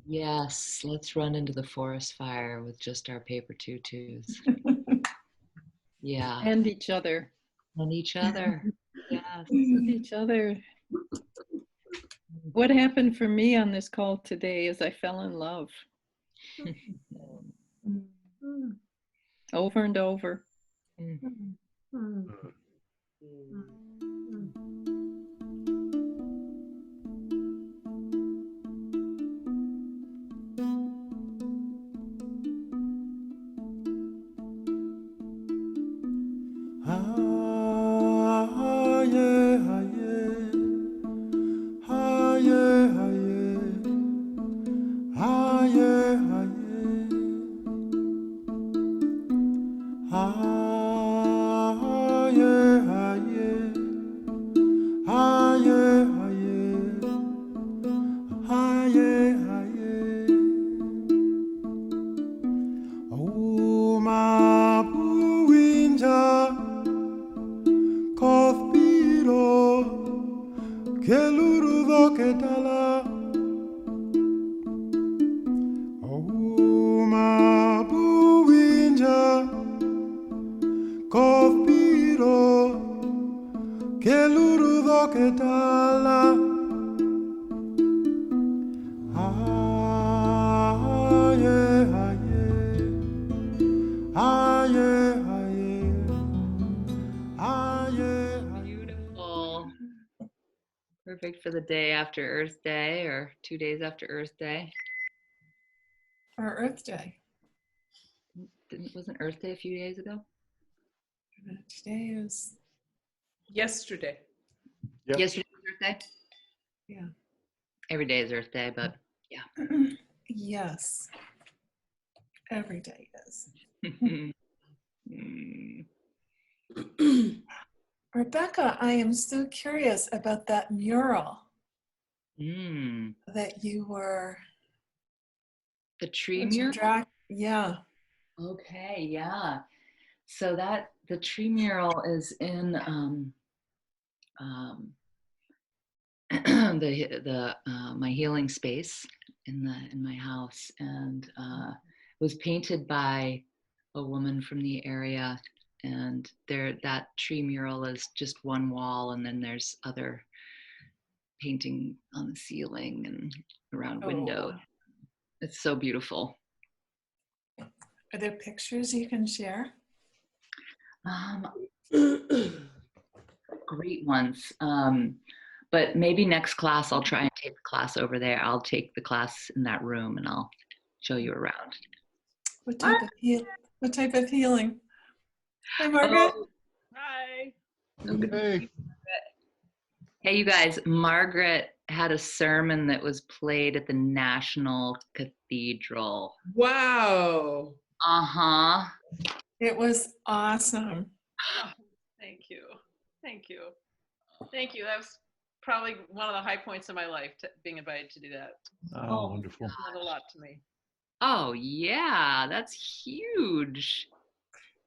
Yes, let's run into the forest fire with just our paper tutus. Yeah, And each other. and each other. Yes. And each other. What happened for me on this call today is I fell in love over and over. Beautiful. Perfect for the day after Earth Day or 2 days after Earth Day. Or Earth Day. Wasn't Earth Day a few days ago? Today is Yesterday. Yep. Yesterday was Earth Day? Yeah. Every day is Earth Day, but yeah. Yes. Every day is. Rebecca, I am so curious about that mural that you were. The tree mural? Yeah. Okay, yeah. So the tree mural is in the my healing space in my house, and was painted by a woman from the area. And that tree mural is just one wall, and then there's other painting on the ceiling and around windows. It's so beautiful. Are there pictures you can share? Great ones. But maybe next class I'll try and take the class over there. I'll take the class in that room and I'll show you around. What type of healing? Hi, Margaret. Oh, Hi. Hey. hey, you guys. Margaret had a sermon that was played at the National Cathedral. Wow. Uh-huh. It was awesome. Oh, thank you. Thank you. Thank you. That was probably one of the high points of my life, being invited to do that. Oh, wonderful. It meant a lot to me. Oh, yeah. That's huge.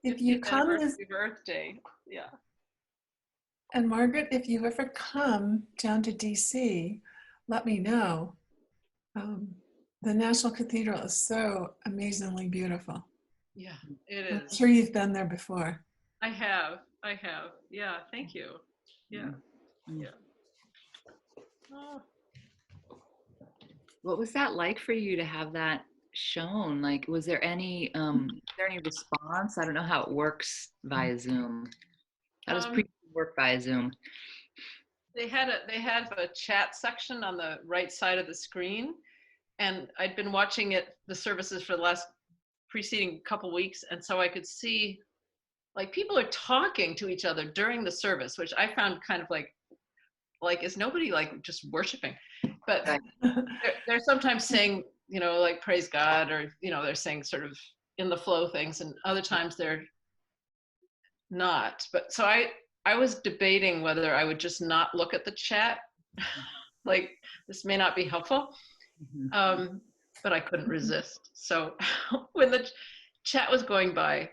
If you come as Earth Day. Yeah. And Margaret, if you ever come down to DC, let me know. The National Cathedral is so amazingly beautiful. Yeah, it I'm is. sure you've been there before. I have. Yeah, thank you. Yeah. Yeah. Oh. What was that like for you to have that shown? Like, was there any response? I don't know how it works via Zoom. How does pre work via Zoom? They have a chat section on the right side of the screen, and I'd been watching the services for the last preceding couple weeks, and so I could see like people are talking to each other during the service, which I found kind of like is nobody like just worshiping? But they're sometimes saying, like praise God, or they're saying sort of in the flow things, and other times they're not. But so I was debating whether I would just not look at the chat. Like, this may not be helpful, but I couldn't resist. So when the chat was going by,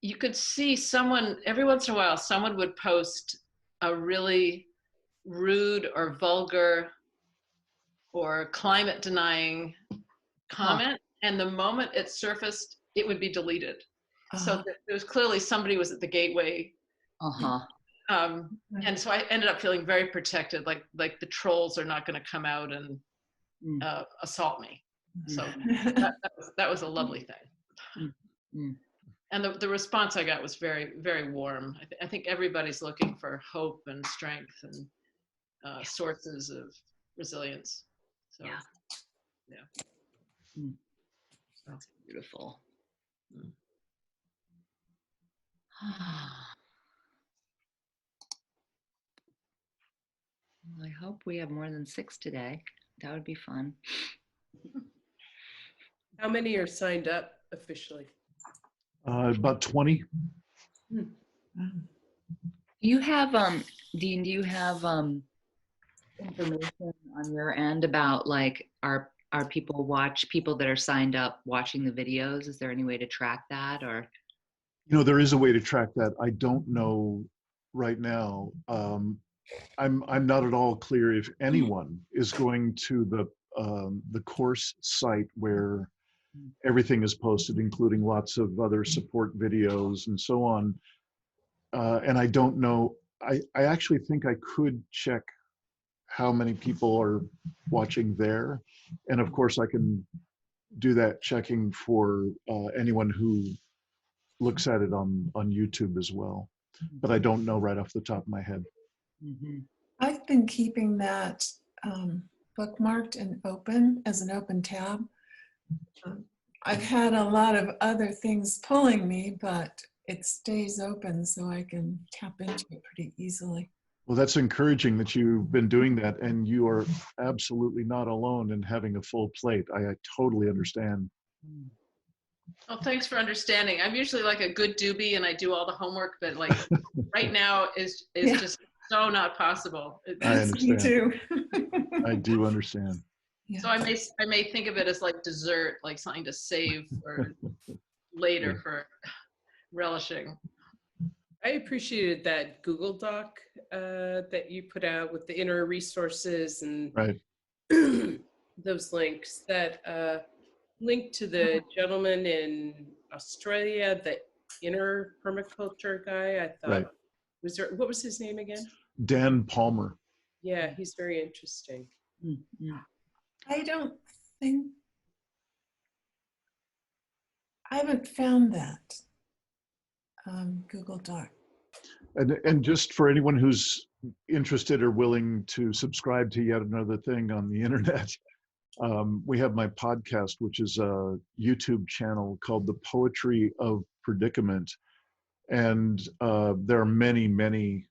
you could see someone, every once in a while, someone would post a really rude or vulgar or climate denying comment, and the moment it surfaced, it would be deleted. So there was clearly somebody was at the gateway. Uh-huh. And so I ended up feeling very protected, like the trolls are not going to come out and assault me. So that was a lovely thing. And the response I got was very, very warm. I think everybody's looking for hope and strength and sources of resilience. So, yeah. That's beautiful. Well, I hope we have more than 6 today. That would be fun. How many are signed up officially? About 20. You have Dean, do you have information on your end about like are people that are signed up watching the videos? Is there any way to track that, or? There is a way to track that. I don't know right now. I'm not at all clear if anyone is going to the course site where everything is posted, including lots of other support videos and so on. And I don't know. I actually think I could check how many people are watching there, and of course I can do that checking for anyone who looks at it on YouTube as well. But I don't know right off the top of my head. I've been keeping that bookmarked and open as an open tab. I've had a lot of other things pulling me, but it stays open so I can tap into it pretty easily. Well, that's encouraging that you've been doing that, and you are absolutely not alone in having a full plate. I totally understand. Well, thanks for understanding. I'm usually like a good doobie and I do all the homework, but like right now is just so not possible. I understand. Me too. I do understand. Yeah. So I may think of it as like dessert, like something to save for later for relishing. I appreciated that Google Doc that you put out with the inner resources and Right. those links that linked to the gentleman in Australia, the inner permaculture guy. I thought, Right. What was his name again? Dan Palmer. Yeah, he's very interesting. I don't think, I haven't found that Google Doc. And just for anyone who's interested or willing to subscribe to yet another thing on the internet, we have my podcast, which is a YouTube channel called The Poetry of Predicament. And there are many, many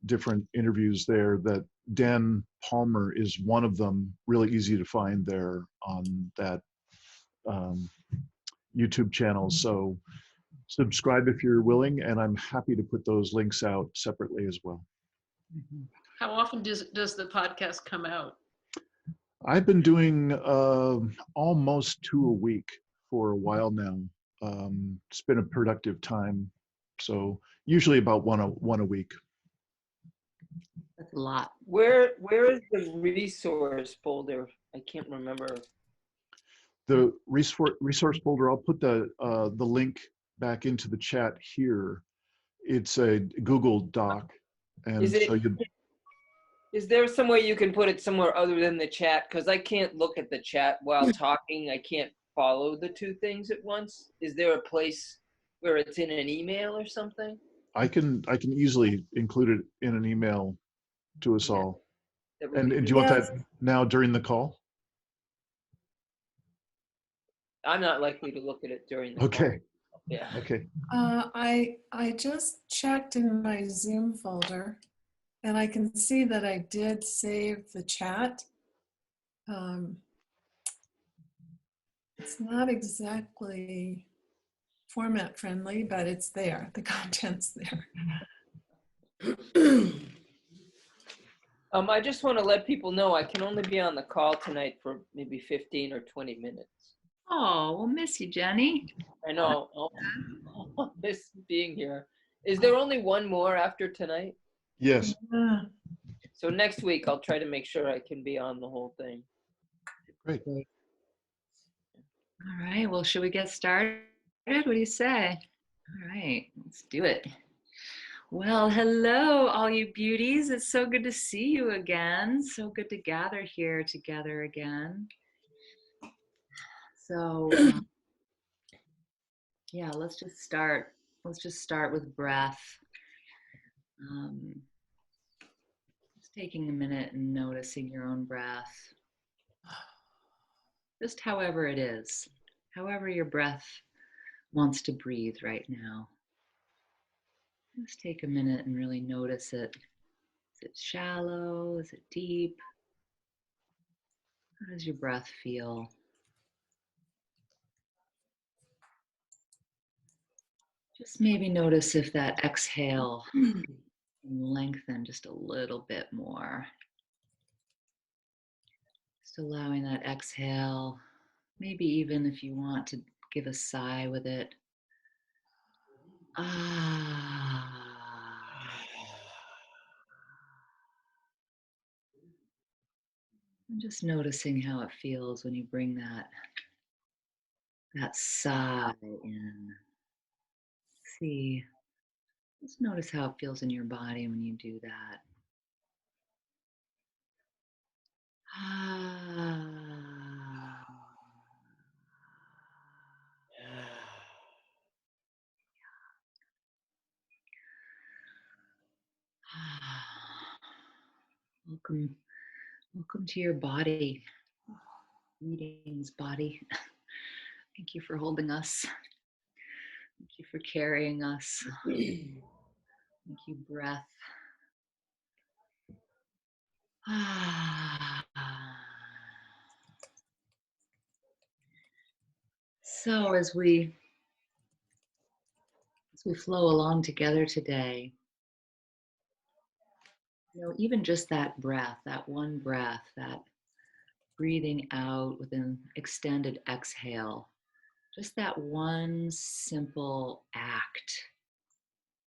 different interviews there that Dan Palmer is one of them, really easy to find there on that YouTube channel. So subscribe if you're willing, and I'm happy to put those links out separately as well. How often does the podcast come out? I've been doing almost 2 a week for a while now. It's been a productive time. So usually about one a week. That's a lot. Where is the resource folder? I can't remember. The resource folder, I'll put the link back into the chat here. It's a Google Doc. And Is there some way you can put it somewhere other than the chat? Because I can't look at the chat while talking. I can't follow the two things at once. Is there a place where it's in an email or something? I can easily include it in an email to us all. And do you want that now during the call? I'm not likely to look at it during the Okay. call. Yeah. Okay. I just checked in my Zoom folder, and I can see that I did save the chat. It's not exactly format friendly, but it's there. The content's there. I just want to let people know I can only be on the call tonight for maybe 15 or 20 minutes. Oh, we'll miss you, Jenny. I know. I'll miss being here. Is there only one more after tonight? Yes. So next week I'll try to make sure I can be on the whole thing. Great. All right, well, should we get started? What do you say? All right, let's do it. Well, hello, all you beauties. It's so good to see you again. So good to gather here together again. So, yeah, let's just start. Let's just start with breath. Just taking a minute and noticing your own breath. Just however it is, however your breath wants to breathe right now. Just take a minute and really notice it. Is it shallow? Is it deep? How does your breath feel? Just maybe notice if that exhale can lengthen just a little bit more. Just allowing that exhale, maybe even if you want to give a sigh with it. Ah. And just noticing how it feels when you bring that sigh in. See, just notice how it feels in your body when you do that. Ah. Welcome, welcome to your body. Greetings, body. Thank you for holding us. Thank you for carrying us. Thank you, breath. So as we flow along together today, even just that breath, that one breath, that breathing out with an extended exhale, just that one simple act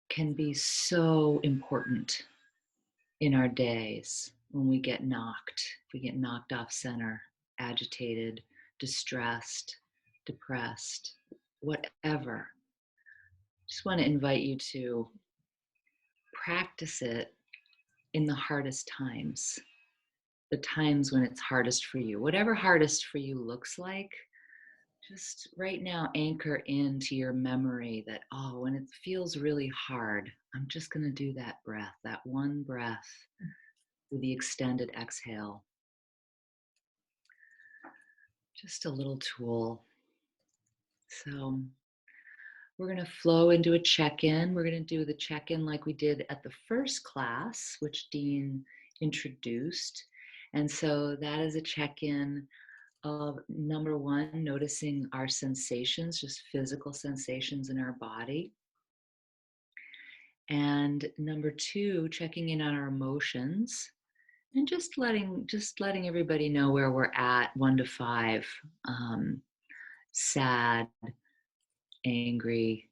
can be so important in our days when we get knocked, if we get knocked off center, agitated, distressed, depressed, whatever. Just want to invite you to practice it in the hardest times, the times when it's hardest for you. Whatever hardest for you looks like, just right now anchor into your memory that, oh, when it feels really hard, I'm just going to do that breath, that one breath with the extended exhale. Just a little tool. So we're going to flow into a check-in. We're going to do the check-in like we did at the first class, which Dean introduced. And so that is a check-in of number one, noticing our sensations, just physical sensations in our body. And number two, checking in on our emotions and just letting everybody know where we're at, 1 to 5, sad, angry,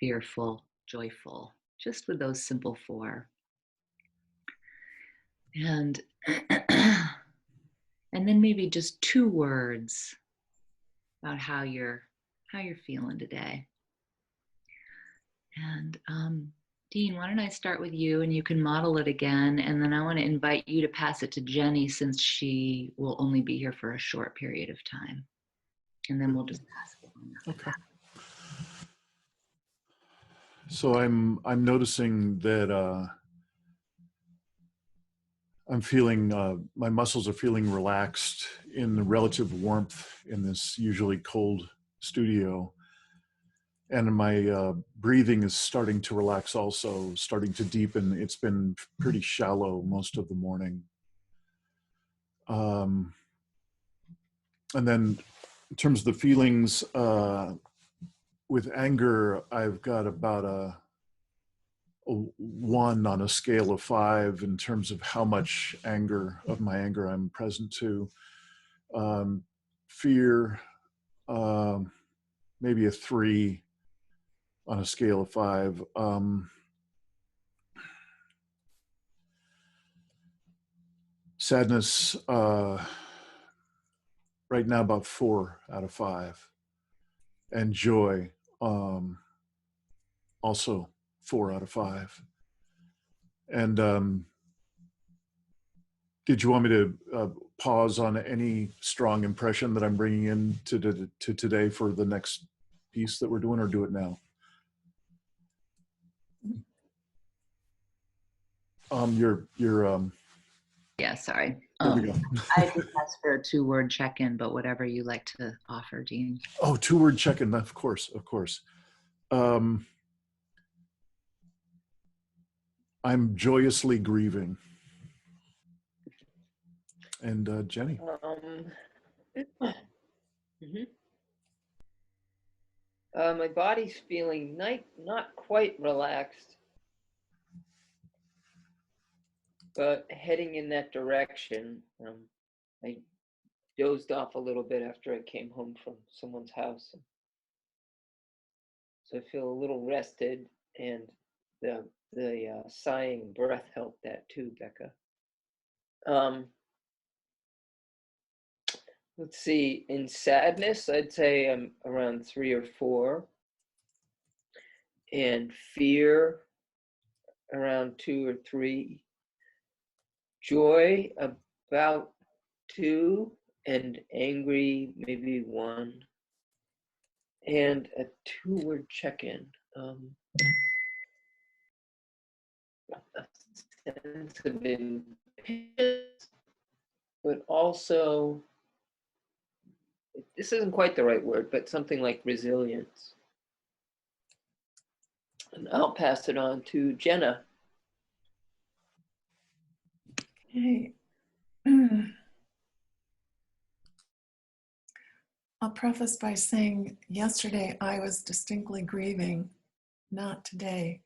fearful, joyful, just with those simple 4. And and then maybe just 2 words about how you're feeling today. And Dean, why don't I start with you and you can model it again, and then I want to invite you to pass it to Jenny since she will only be here for a short period of time. And then we'll just pass it on. Okay. So I'm noticing that I'm feeling my muscles are feeling relaxed in the relative warmth in this usually cold studio, and my breathing is starting to relax, also starting to deepen. It's been pretty shallow most of the morning, and then in terms of the feelings, with anger, I've got about a 1 on a scale of 5 in terms of how much of my anger I'm present to. Fear, maybe a 3 on a scale of 5. Sadness, right now about 4 out of 5. And joy, also 4 out of 5. And did you want me to pause on any strong impression that I'm bringing in to today for the next piece that we're doing, or do it now? Yeah, sorry. There we go. I just asked for a 2-word check-in, but whatever you like to offer, Dean. Oh, 2-word check-in, of course, of course. I'm joyously grieving. And Jenny? My body's feeling not quite relaxed, but heading in that direction. I dozed off a little bit after I came home from someone's house. So I feel a little rested, and the sighing breath helped that too, Becca. Let's see, in sadness, I'd say I'm around 3 or 4. And fear, around 2 or 3. Joy, about 2. And angry, maybe 1. And a 2-word check-in. A sense of impatience, but also, this isn't quite the right word, but something like resilience. And I'll pass it on to Jenna. Okay. I'll preface by saying yesterday I was distinctly grieving, not today.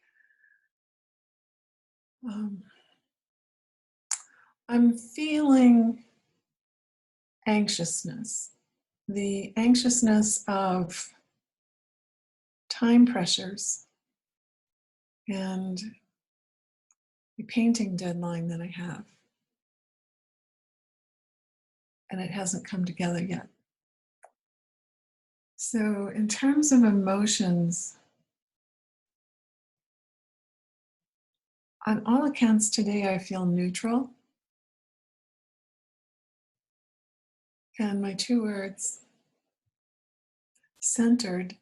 I'm feeling anxiousness, the anxiousness of time pressures and the painting deadline that I have. And it hasn't come together yet. So in terms of emotions, on all accounts today I feel neutral. And my 2 words, centered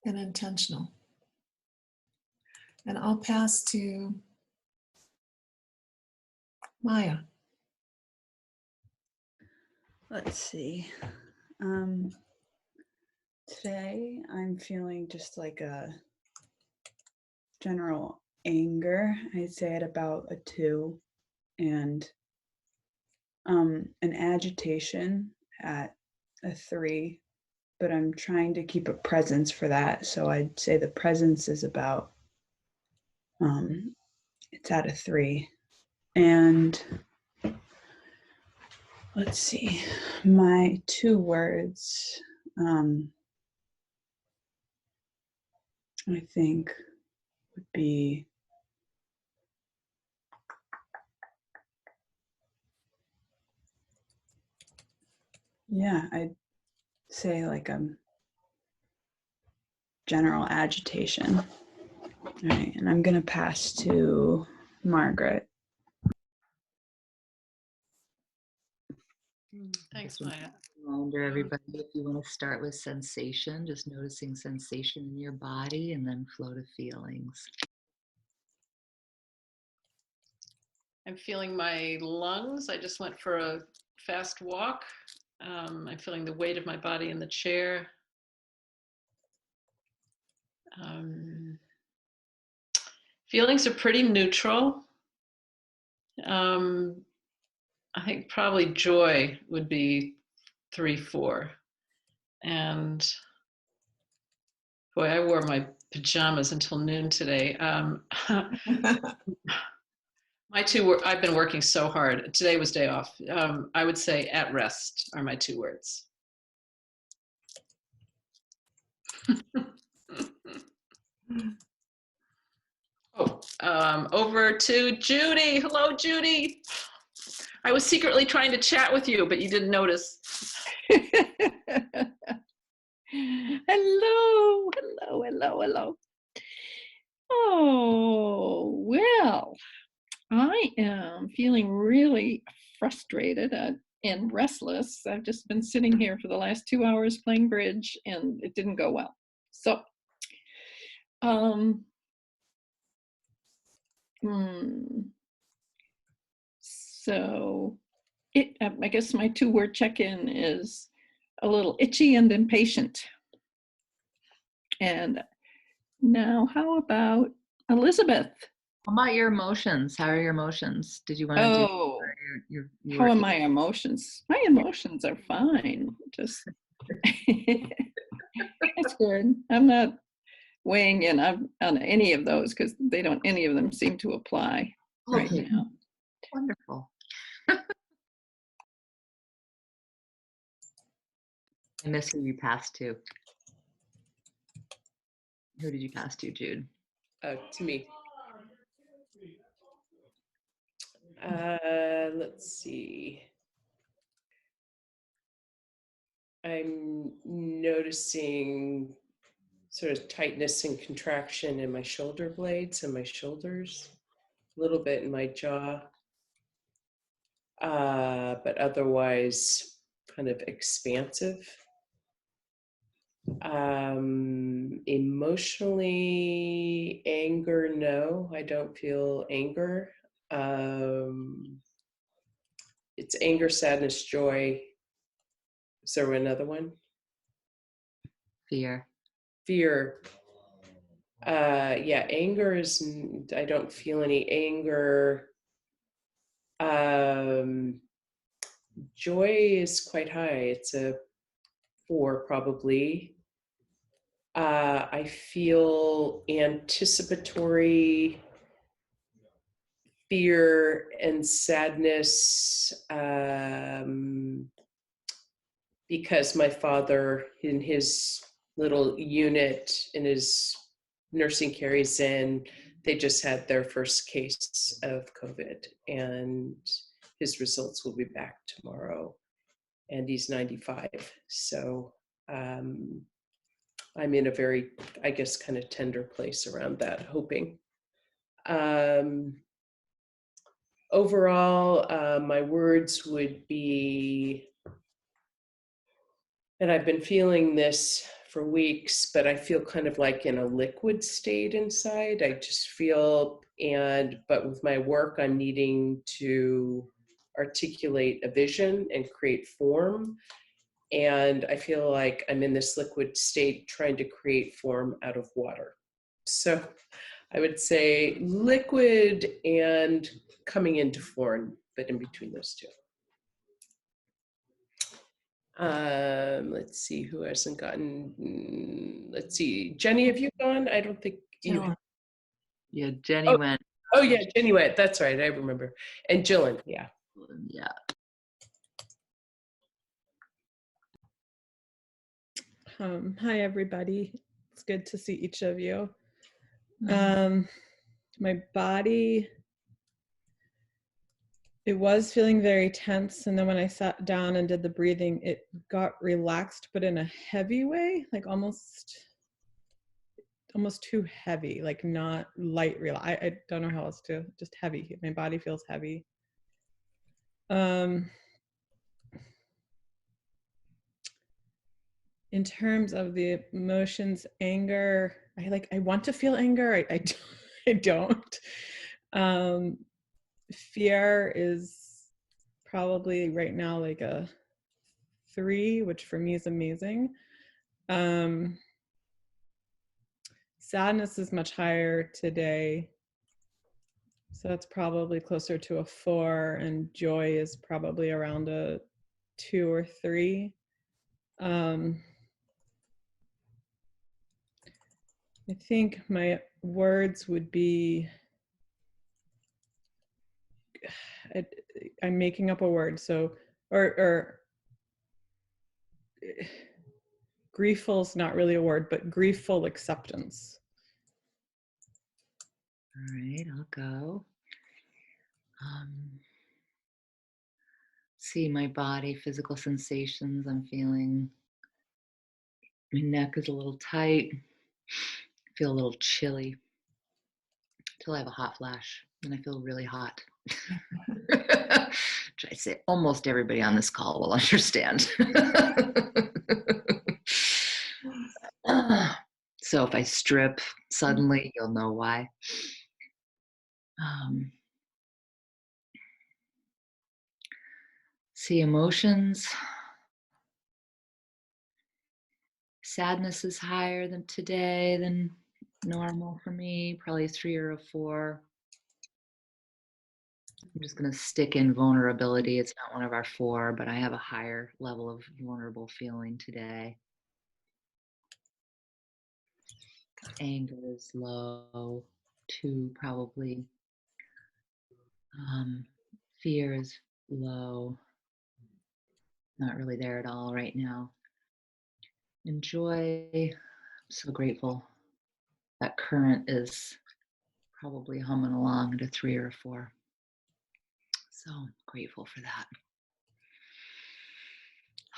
and intentional. And I'll pass to Maya. Let's see. Today I'm feeling just like a general anger. I'd say at about a 2, and an agitation at a 3, but I'm trying to keep a presence for that. So I'd say the presence is about, it's at a 3. And let's see, my 2 words, I think would be I'd say like general agitation. All right, and I'm gonna pass to Margaret. Thanks, Maya. Reminder, everybody, if you want to start with sensation, just noticing sensation in your body and then flow to feelings. I'm feeling my lungs. I just went for a fast walk. I'm feeling the weight of my body in the chair. Feelings are pretty neutral. I think probably joy would be 3, 4. And boy, I wore my pajamas until noon today. My 2 were, I've been working so hard. Today was day off. I would say at rest are my 2 words. Over to Judy. Hello, Judy. I was secretly trying to chat with you, but you didn't notice. Hello, hello, hello, hello. Oh, well, I am feeling really frustrated and restless. I've just been sitting here for the last 2 hours playing bridge, and it didn't go well. So, so I guess my 2-word check-in is a little itchy and impatient. And now, how about Elizabeth? How about your emotions? How are your emotions? Did you want to Oh, do you how were- are my emotions? My emotions are fine. Just that's good. I'm not weighing in on any of those because any of them seem to apply right Okay. now. Wonderful. I miss who you passed to. Who did you pass to, Jude? To me. Let's see. I'm noticing sort of tightness and contraction in my shoulder blades and my shoulders, a little bit in my jaw, but otherwise kind of expansive. Emotionally, anger, no, I don't feel anger. It's anger, sadness, joy. Is there another one? Fear. Fear. Yeah, anger is, I don't feel any anger. Joy is quite high. It's a 4 probably. I feel anticipatory fear and sadness because my father, in his little unit in his nursing care he's in, they just had their first case of COVID, and his results will be back tomorrow, and he's 95. So I'm in a very, I guess, kind of tender place around that, hoping. Overall, my words would be, and I've been feeling this for weeks, but I feel kind of like in a liquid state inside. I just feel, but with my work, I'm needing to articulate a vision and create form. And I feel like I'm in this liquid state trying to create form out of water. So I would say liquid and coming into form, but in between those two. Let's see who hasn't gotten. Let's see, Jenny, have you gone? I don't think you have. Yeah, Jenny went. Oh yeah, Jenny went. That's right, I remember. And Jillian, yeah. Yeah. Hi, everybody. It's good to see each of you. My body, it was feeling very tense. And then when I sat down and did the breathing, it got relaxed, but in a heavy way, like almost too heavy, like not light. I don't know how else to, just heavy. My body feels heavy. In terms of the emotions, anger, I want to feel anger. I don't. Fear is probably right now like a 3, which for me is amazing. Sadness is much higher today. So that's probably closer to a 4, and joy is probably around a 2 or 3. I think my words would be, I'm making up a word, so, or griefful is not really a word, but griefful acceptance. All right, I'll go. See my body, physical sensations. I'm feeling my neck is a little tight. I feel a little chilly till I have a hot flash, and I feel really hot. Which I say almost everybody on this call will understand. So if I strip suddenly, you'll know why. See emotions. Sadness is higher than today than normal for me, probably a 3 or a 4. I'm just going to stick in vulnerability. It's not one of our 4, but I have a higher level of vulnerable feeling today. Anger is low, 2 probably. Fear is low, not really there at all right now. Enjoy, I'm so grateful. That current is probably humming along at a 3 or a 4. So grateful for that.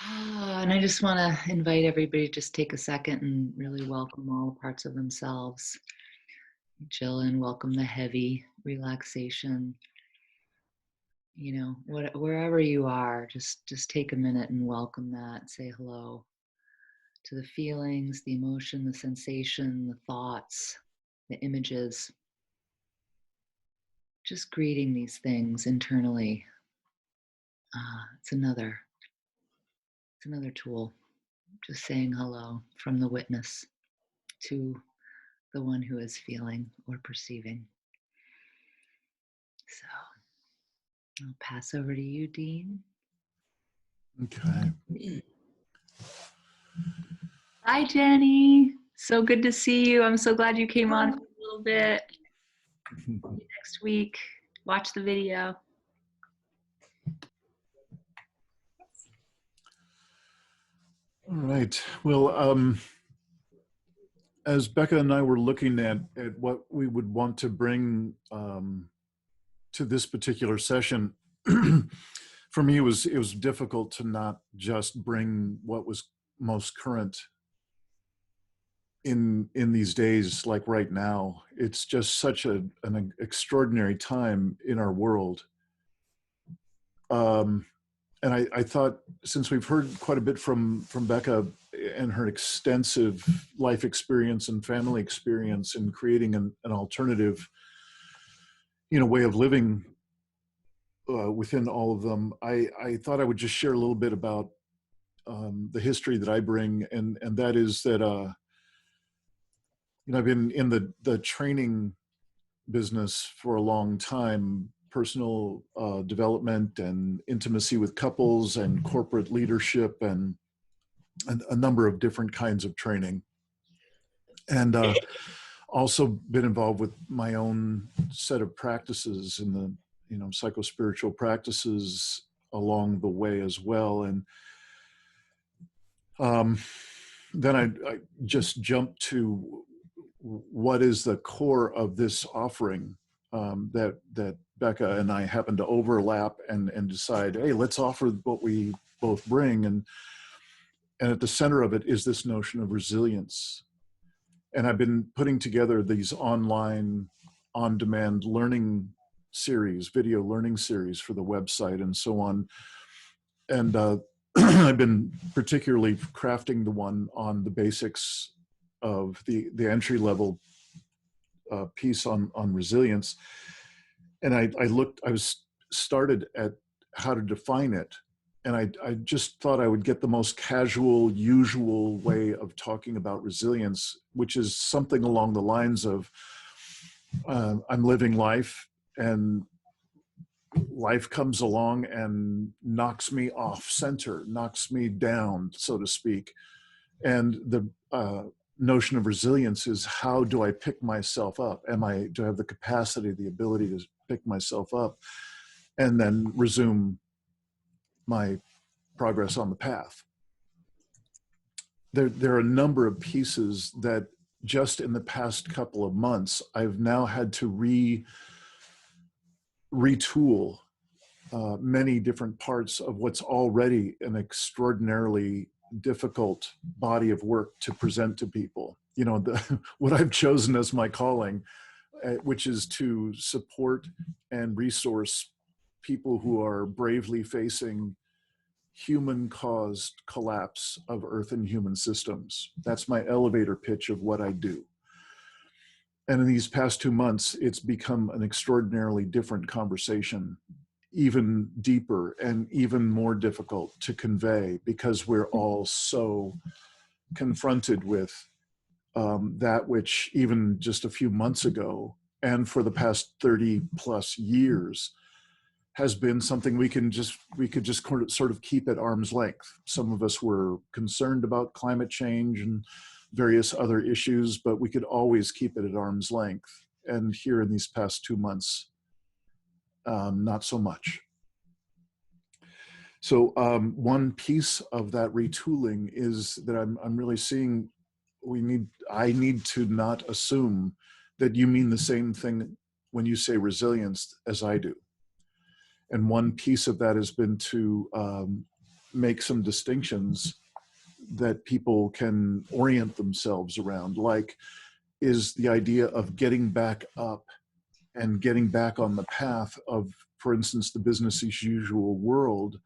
And I just want to invite everybody to just take a second and really welcome all parts of themselves. Jill, and welcome the heavy relaxation. You know, wherever you are, just take a minute and welcome that. Say hello to the feelings, the emotion, the sensation, the thoughts, the images. Just greeting these things internally. It's another tool. Just saying hello from the witness to the one who is feeling or perceiving. So I'll pass over to you, Dean. Okay. Hi, Jenny. So good to see you. I'm so glad you came on for a little bit. See you next week. Watch the video. All right. Well, as Becca and I were looking at what we would want to bring to this particular session, for me, it was difficult to not just bring what was most current in these days, like right now. It's just such an extraordinary time in our world. And I thought, since we've heard quite a bit from Becca and her extensive life experience and family experience in creating an alternative, way of living within all of them, I thought I would just share a little bit about the history that I bring, and that is that I've been in the training business for a long time, personal development and intimacy with couples and corporate leadership and a number of different kinds of training. And also been involved with my own set of practices in the, psychospiritual practices along the way as well. And then I just jumped to what is the core of this offering that Becca and I happen to overlap and decide, hey, let's offer what we both bring. And at the center of it is this notion of resilience. And I've been putting together these online, on-demand learning series, video learning series for the website and so on. And I've been particularly crafting the one on the basics of the entry-level piece on resilience. And I was started at how to define it. And I just thought I would get the most casual, usual way of talking about resilience, which is something along the lines of, I'm living life and life comes along and knocks me off center, knocks me down, so to speak. And the notion of resilience is, how do I pick myself up? Do I have the capacity, the ability to pick myself up and then resume my progress on the path? There are a number of pieces that just in the past couple of months, I've now had to retool many different parts of what's already an extraordinarily difficult body of work to present to people. You know, what I've chosen as my calling, which is to support and resource people who are bravely facing human-caused collapse of Earth and human systems. That's my elevator pitch of what I do. And in these past 2 months, it's become an extraordinarily different conversation, even deeper and even more difficult to convey, because we're all so confronted with that which even just a few months ago and for the past 30 plus years has been something we could just sort of keep at arm's length. Some of us were concerned about climate change and various other issues, but we could always keep it at arm's length. And here in these past 2 months, not so much. So one piece of that retooling is that I'm really seeing I need to not assume that you mean the same thing when you say resilience as I do. And one piece of that has been to make some distinctions that people can orient themselves around, like is the idea of getting back up and getting back on the path of, for instance, the business as usual world.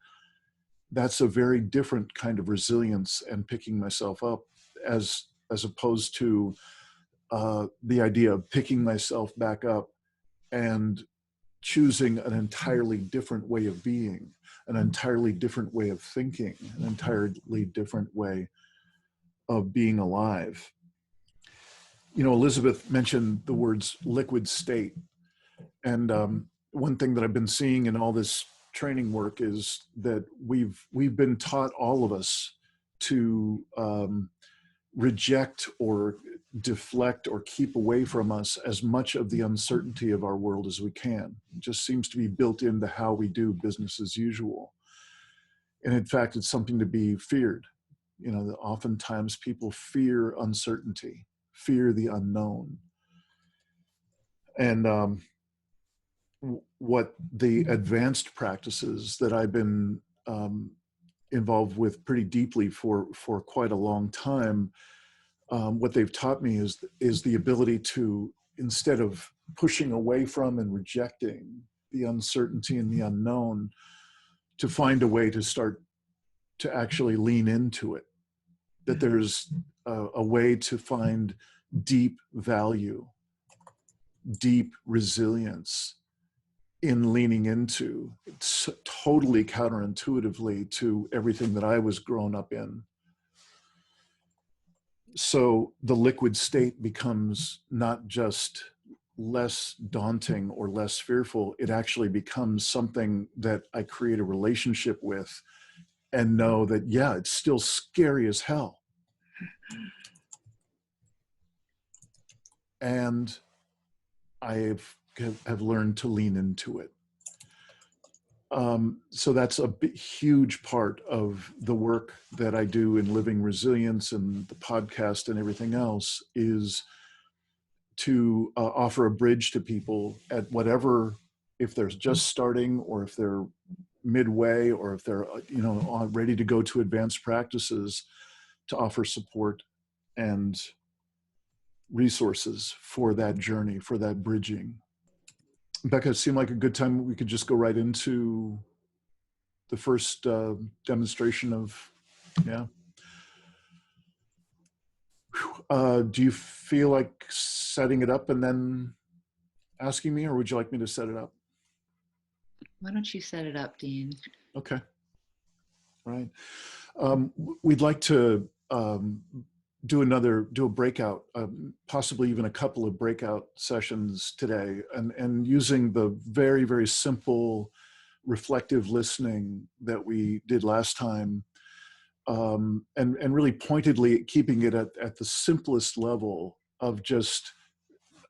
That's a very different kind of resilience and picking myself up as opposed to the idea of picking myself back up and choosing an entirely different way of being, an entirely different way of thinking, an entirely different way of being alive. You know, Elizabeth mentioned the words liquid state. And one thing that I've been seeing in all this training work is that we've been taught, all of us, to reject or deflect or keep away from us as much of the uncertainty of our world as we can. It just seems to be built into how we do business as usual. And in fact, it's something to be feared. You know, oftentimes people fear uncertainty, fear the unknown. And what the advanced practices that I've been involved with pretty deeply for quite a long time, what they've taught me is the ability to, instead of pushing away from and rejecting the uncertainty and the unknown, to find a way to start to actually lean into it. That there's a way to find deep value, deep resilience in leaning into. It's totally counterintuitively to everything that I was grown up in. So the liquid state becomes not just less daunting or less fearful, it actually becomes something that I create a relationship with and know that, yeah, it's still scary as hell. And I have learned to lean into it. So that's a huge part of the work that I do in Living Resilience and the podcast and everything else, is to offer a bridge to people at whatever, if they're just starting or if they're midway or if they're ready to go to advanced practices, to offer support and resources for that journey, for that bridging. Becca, it seemed like a good time we could just go right into the first demonstration of, yeah. Do you feel like setting it up and then asking me, or would you like me to set it up? Why don't you set it up, Dean? Okay. All right. We'd like to do a breakout, possibly even a couple of breakout sessions today, and using the very, very simple reflective listening that we did last time, and really pointedly keeping it at the simplest level of just,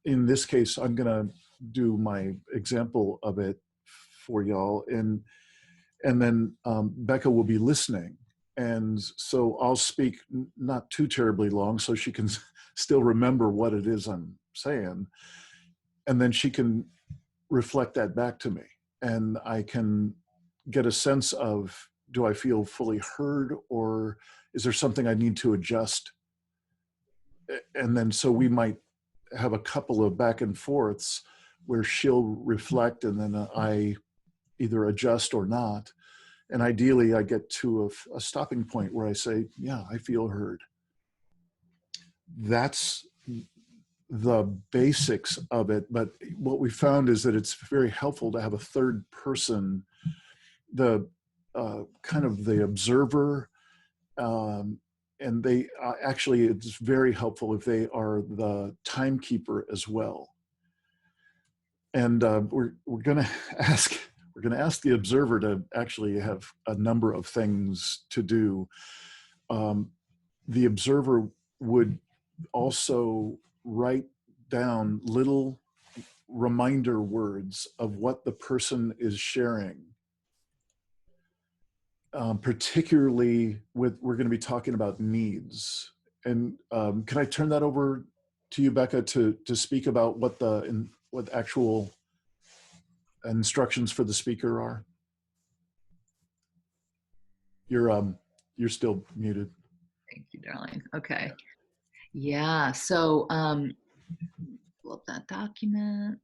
in this case, I'm going to do my example of it for y'all, and then Becca will be listening. And so I'll speak not too terribly long so she can still remember what it is I'm saying. And then she can reflect that back to me. And I can get a sense of, do I feel fully heard, or is there something I need to adjust? And then so we might have a couple of back and forths where she'll reflect and then I either adjust or not. And ideally I get to a stopping point where I say, yeah, I feel heard. That's the basics of it. But what we found is that it's very helpful to have a third person, the kind of the observer, and they actually, it's very helpful if they are the timekeeper as well. And we're going to ask the observer to actually have a number of things to do. The observer would also write down little reminder words of what the person is sharing. Particularly we're going to be talking about needs. And can I turn that over to you, Becca, to speak about what what actual instructions for the speaker are? You're still muted. Thank you, darling. Okay. Yeah. So pull up that document.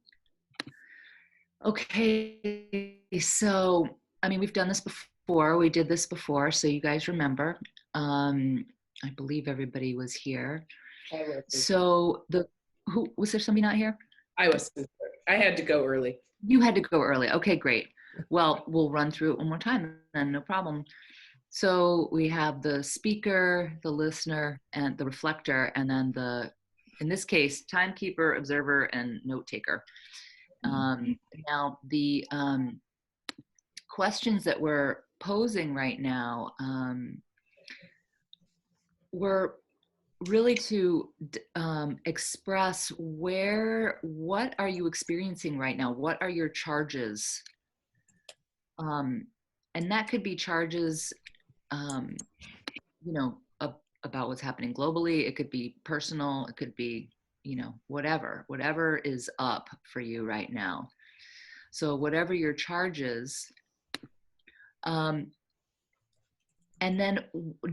Okay. So I mean, we've done this before. We did this before, so you guys remember. I believe everybody was here. So who was there? Somebody not here? I wasn't. I had to go early. You had to go early. Okay, great. Well, we'll run through it one more time then, no problem. So we have the speaker, the listener, and the reflector, and then in this case, timekeeper, observer, and note taker. Now, the questions that we're posing right now were really to express what are you experiencing right now? What are your charges? And that could be charges, about what's happening globally. It could be personal. It could be, whatever is up for you right now. So whatever your charges, and then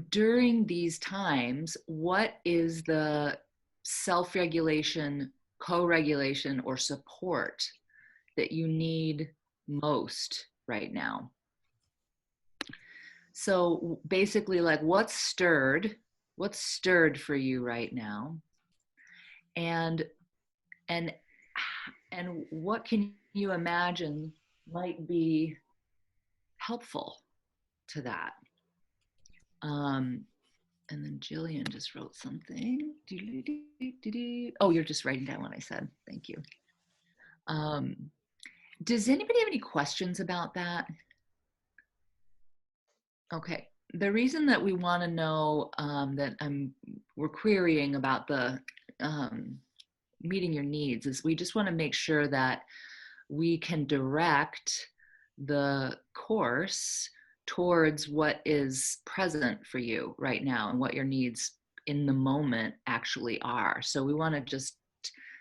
during these times, what is the self-regulation, co-regulation, or support that you need most right now? So basically, like, what's stirred for you right now? And what can you imagine might be helpful to that? And then Jillian just wrote something. Oh, you're just writing down what I said. Thank you. Does anybody have any questions about that? Okay. The reason that we want to know that we're querying about the meeting your needs is we just want to make sure that we can direct the course towards what is present for you right now and what your needs in the moment actually are. So we want to just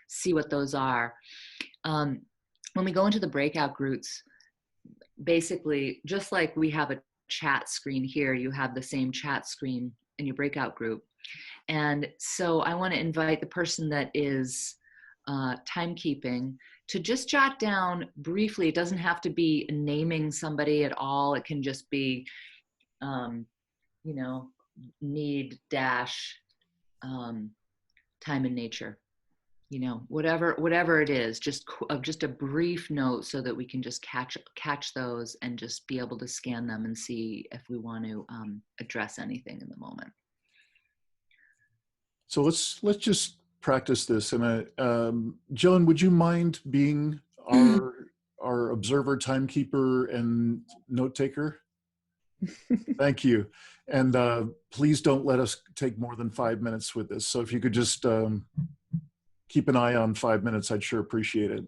see what those are. When we go into the breakout groups, basically, just like we have a chat screen here, you have the same chat screen in your breakout group. And so I want to invite the person that is timekeeping to just jot down briefly. It doesn't have to be naming somebody at all. It can just be, need dash time and nature, whatever it is, just a brief note so that we can just catch those and just be able to scan them and see if we want to address anything in the moment. So let's just practice this. And Jillian, would you mind being our observer, timekeeper, and note taker? Thank you. And please don't let us take more than 5 minutes with this. So if you could just keep an eye on 5 minutes, I'd sure appreciate it.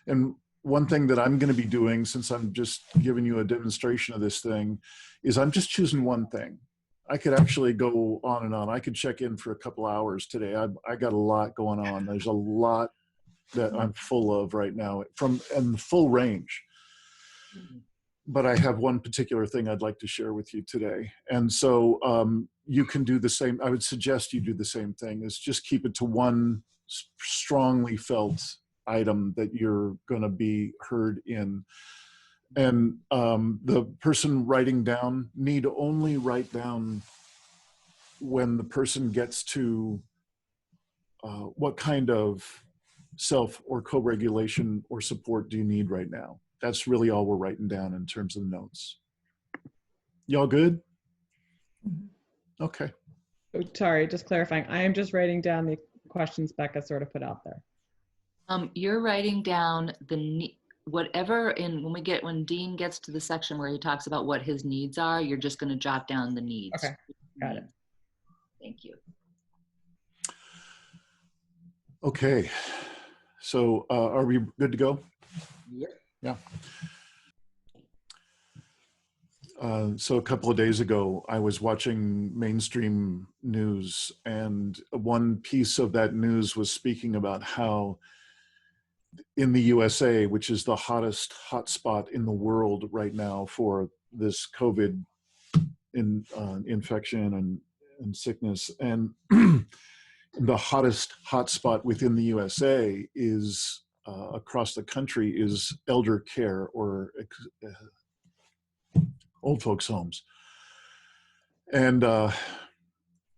And one thing that I'm going to be doing, since I'm just giving you a demonstration of this thing, is I'm just choosing one thing. I could actually go on and on. I could check in for a couple hours today. I got a lot going on. There's a lot that I'm full of right now, and full range. but I have one particular thing I'd like to share with you today. And so you can do the same. I would suggest you do the same thing, is just keep it to one strongly felt item that you're going to be heard in. And the person writing down need only write down when the person gets to what kind of self or co-regulation or support do you need right now. That's really all we're writing down in terms of notes. Y'all good? Okay. Oh, sorry, just clarifying. I am just writing down the questions Becca sort of put out there. You're writing down whatever when Dean gets to the section where he talks about what his needs are, you're just going to jot down the needs. Okay, got it. Thank you. Okay. So are we good to go? Yep. Yeah. So a couple of days ago, I was watching mainstream news, and one piece of that news was speaking about how in the USA, which is the hottest hotspot in the world right now for this COVID infection and sickness, and the hottest hotspot within the USA is across the country is elder care or old folks' homes, and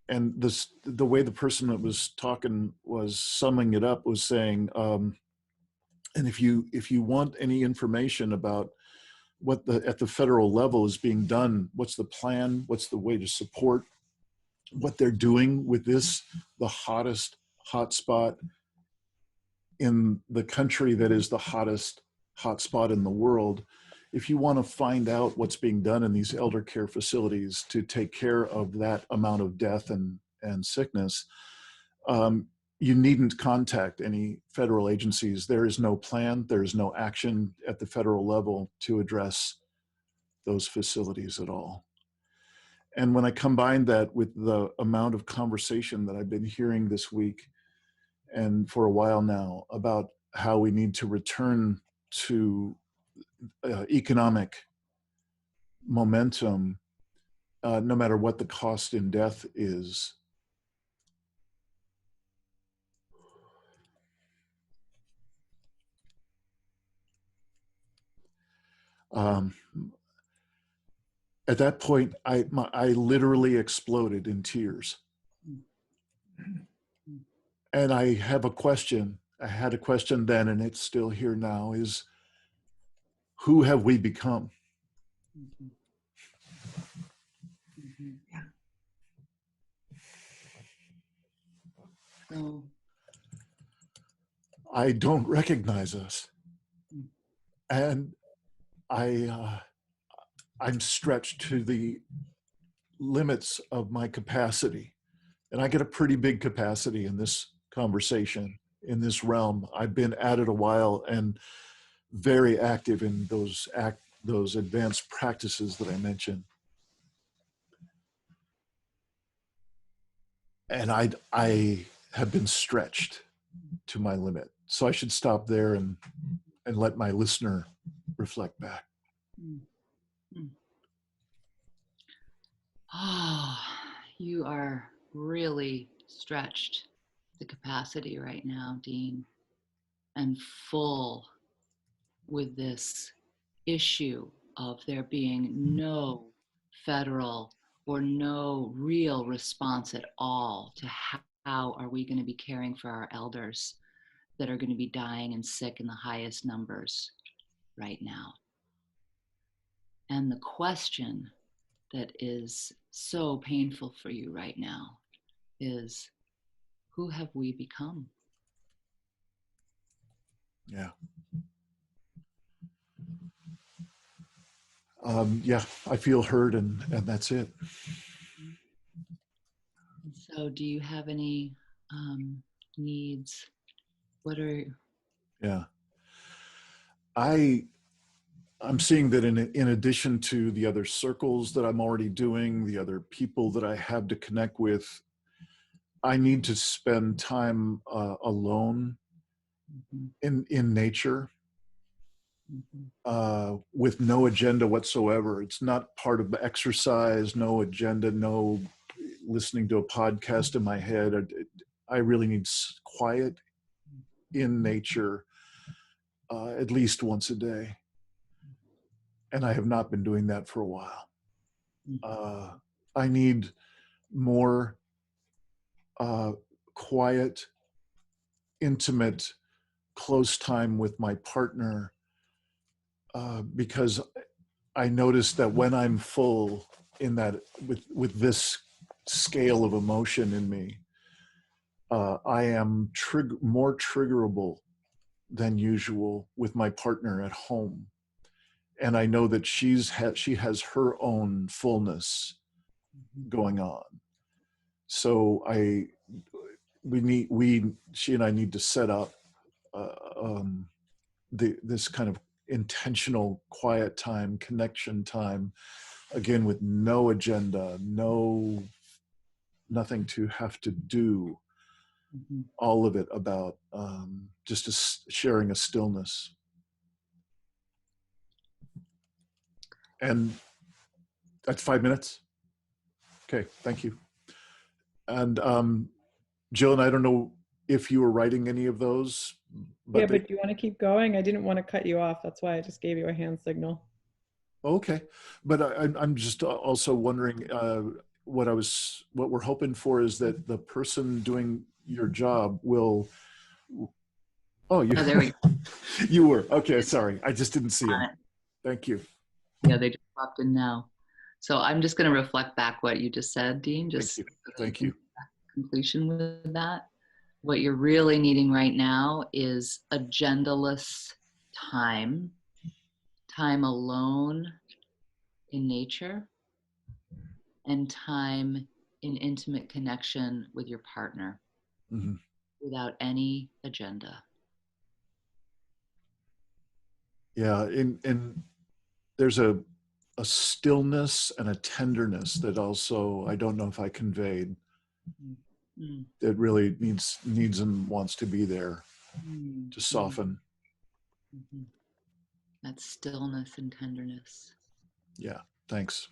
this the way the person that was talking was summing it up was saying, and if you want any information about what at the federal level is being done, what's the plan, what's the way to support what they're doing with the hottest hotspot in the country that is the hottest hotspot in the world. If you want to find out what's being done in these elder care facilities to take care of that amount of death and sickness, you needn't contact any federal agencies. There is no plan, there is no action at the federal level to address those facilities at all. And when I combine that with the amount of conversation that I've been hearing this week and for a while now about how we need to return to economic momentum, no matter what the cost in death is. At that point, I literally exploded in tears. And I have a question. I had a question then, and it's still here now, is who have we become? Yeah. So I don't recognize us. And I'm stretched to the limits of my capacity. And I get a pretty big capacity in this conversation, in this realm. I've been at it a while and very active in those advanced practices that I mentioned. And I have been stretched to my limit. So I should stop there and let my listener reflect back. Oh, you are really stretched the capacity right now, Dean, and full with this issue of there being no federal or no real response at all to how are we going to be caring for our elders that are going to be dying and sick in the highest numbers right now. And the question that is so painful for you right now is, who have we become? Yeah. Yeah, I feel heard, and that's it. So do you have any needs? What are... Yeah. I'm seeing that in addition to the other circles that I'm already doing, the other people that I have to connect with, I need to spend time alone in nature. with no agenda whatsoever. It's not part of the exercise, no agenda, no listening to a podcast in my head. I really need quiet in nature at least once a day. And I have not been doing that for a while. I need more quiet, intimate, close time with my partner because I noticed that when I'm full in that with this scale of emotion in me, I am more triggerable than usual with my partner at home, and I know that she has her own fullness going on. So she and I need to set up this kind of intentional quiet time, connection time, again with no agenda, nothing to have to do. All of it about just sharing a stillness. And that's 5 minutes. Okay, thank you. And Jill, and I don't know if you were writing any of those. But do you want to keep going? I didn't want to cut you off. That's why I just gave you a hand signal. Okay, but I'm just also wondering what we're hoping for is that the person doing your job will. Oh, there we go. You were okay. Sorry, I just didn't see him. Thank you. Yeah, they just popped in now. So I'm just going to reflect back what you just said, Dean. Just thank you. Completion with that. What you're really needing right now is agendaless time alone in nature, and time in intimate connection with your partner without any agenda. Yeah, and there's a stillness and a tenderness that also I don't know if I conveyed. That really needs and wants to be there to soften. That stillness and tenderness. Yeah, thanks.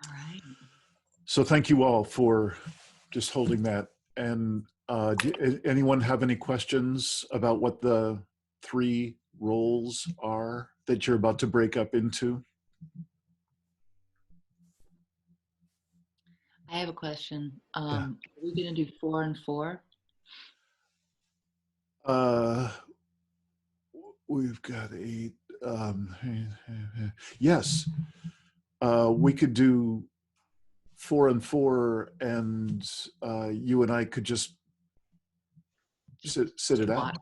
All right. So thank you all for just holding that. And anyone have any questions about what the 3 roles are that you're about to break up into? I have a question. Are we going to do 4 and 4? We've got 8. Yes, we could do 4 and 4, and you and I could just sit it out.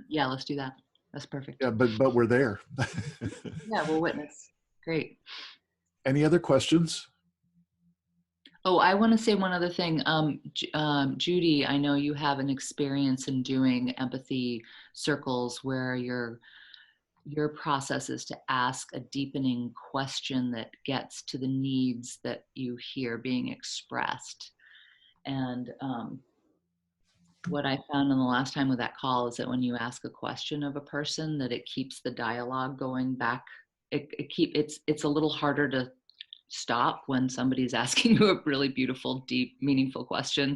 Yeah, let's do that. That's perfect. Yeah, but we're there. Yeah, we'll witness. Great. Any other questions? Oh, I want to say one other thing. Judy, I know you have an experience in doing empathy circles where your process is to ask a deepening question that gets to the needs that you hear being expressed. And what I found in the last time with that call is that when you ask a question of a person, that it keeps the dialogue going back. It's a little harder to stop when somebody's asking you a really beautiful, deep, meaningful question,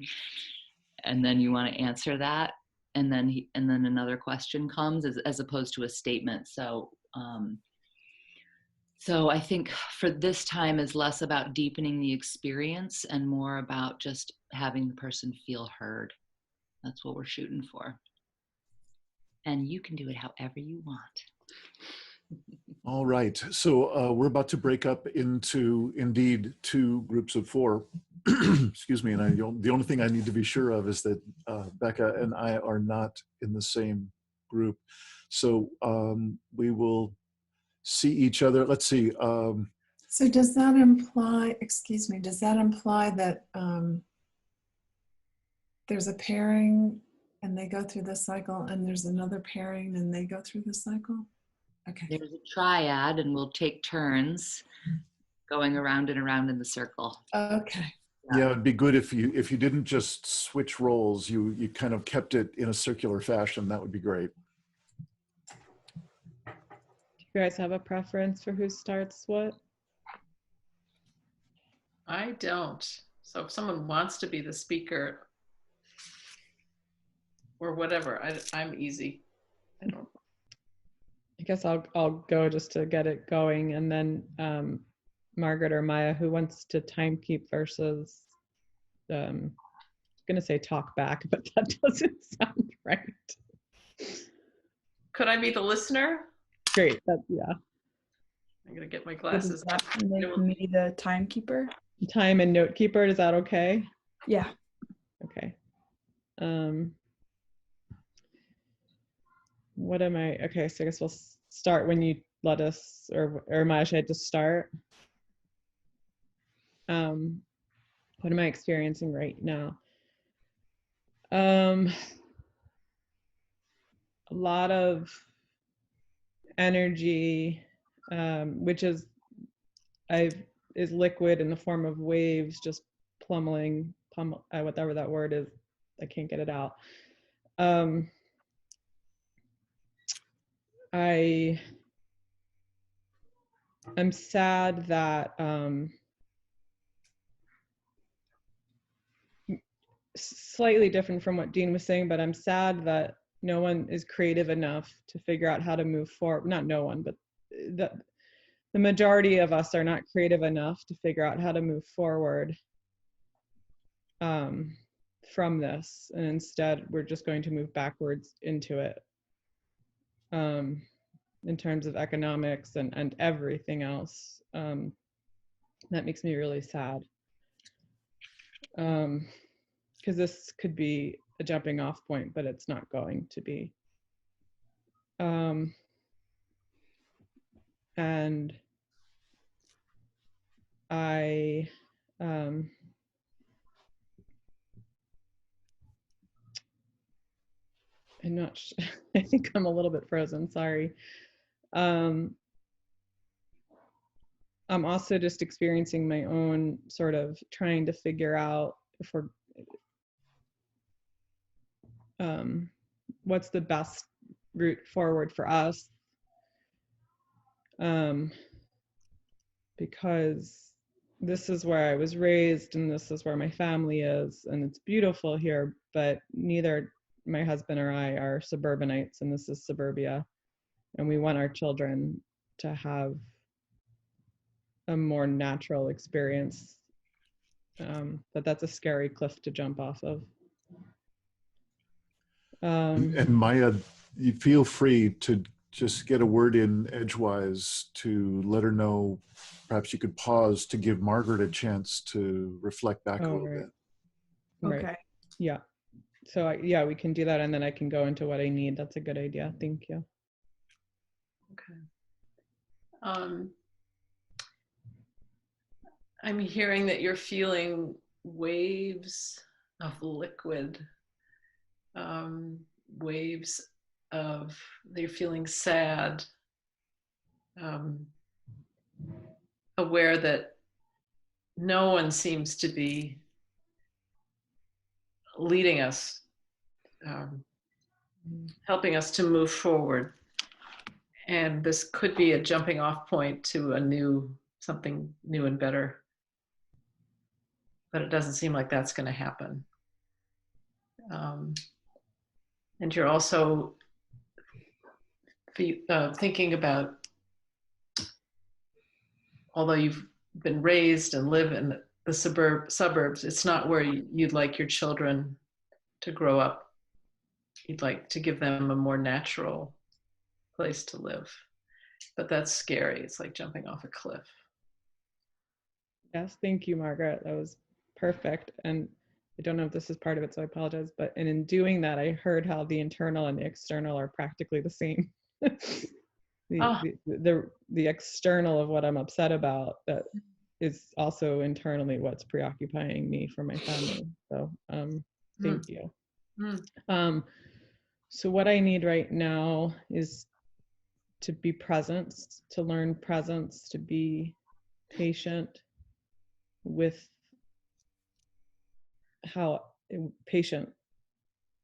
and then you want to answer that, and then another question comes as opposed to a statement. So I think for this time is less about deepening the experience and more about just having the person feel heard. That's what we're shooting for. And you can do it however you want. All right. So we're about to break up into, indeed, 2 groups of 4. Excuse me. And the only thing I need to be sure of is that Becca and I are not in the same group. So we will see each other. Let's see. So does that imply, that there's a pairing and they go through the cycle, and there's another pairing and they go through the cycle? Okay. There's a triad, and we'll take turns going around and around in the circle. Okay. Yeah, it'd be good if you didn't just switch roles, you kind of kept it in a circular fashion. That would be great. Do you guys have a preference for who starts what? I don't. So if someone wants to be the speaker or whatever, I'm easy. I don't. I guess I'll go just to get it going, and then Margaret or Maya, who wants to time keep versus I'm gonna say talk back, but that doesn't sound right. Could I be the listener? Great. Yeah. I'm gonna get my So glasses. does that make me the timekeeper? Time and note keeper. Is that okay? Yeah. Okay. What am I? Okay, so I guess we'll start when you let us, or Maya, should I just start? What am I experiencing right now? A lot of energy, which is liquid in the form of waves, just pummeling, whatever that word is. I can't get it out. I'm sad that slightly different from what Dean was saying, but I'm sad that no one is creative enough to figure out how to move forward. Not no one, but the majority of us are not creative enough to figure out how to move forward from this, and instead we're just going to move backwards into it, in terms of economics and everything else. That makes me really sad, because this could be a jumping off point, but it's not going to be. And I'm not I think I'm a little bit frozen, sorry. I'm also just experiencing my own sort of trying to figure out if we're what's the best route forward for us, because this is where I was raised and this is where my family is, and it's beautiful here, but neither my husband or I are suburbanites, and this is suburbia, and we want our children to have a more natural experience, but that's a scary cliff to jump off of. And Maya, you feel free to just get a word in edgewise to let her know. Perhaps you could pause to give Margaret a chance to reflect back a little bit. Right. Okay. Yeah. So yeah, we can do that, and then I can go into what I need. That's a good idea. Thank you. Okay. I'm hearing that you're feeling waves of liquid, waves of, you're feeling sad, aware that no one seems to be leading us, helping us to move forward. And this could be a jumping off point to something new and better. But it doesn't seem like that's going to happen. And you're also thinking about, although you've been raised and live in the suburbs, it's not where you'd like your children to grow up. You'd like to give them a more natural place to live. But that's scary. It's like jumping off a cliff. Yes, thank you, Margaret. That was perfect. And I don't know if this is part of it, so I apologize. But in doing that, I heard how the internal and the external are practically the same. The external of what I'm upset about, that is also internally what's preoccupying me for my family. So thank you. So what I need right now is to be present, to learn presence, to be patient with how patient,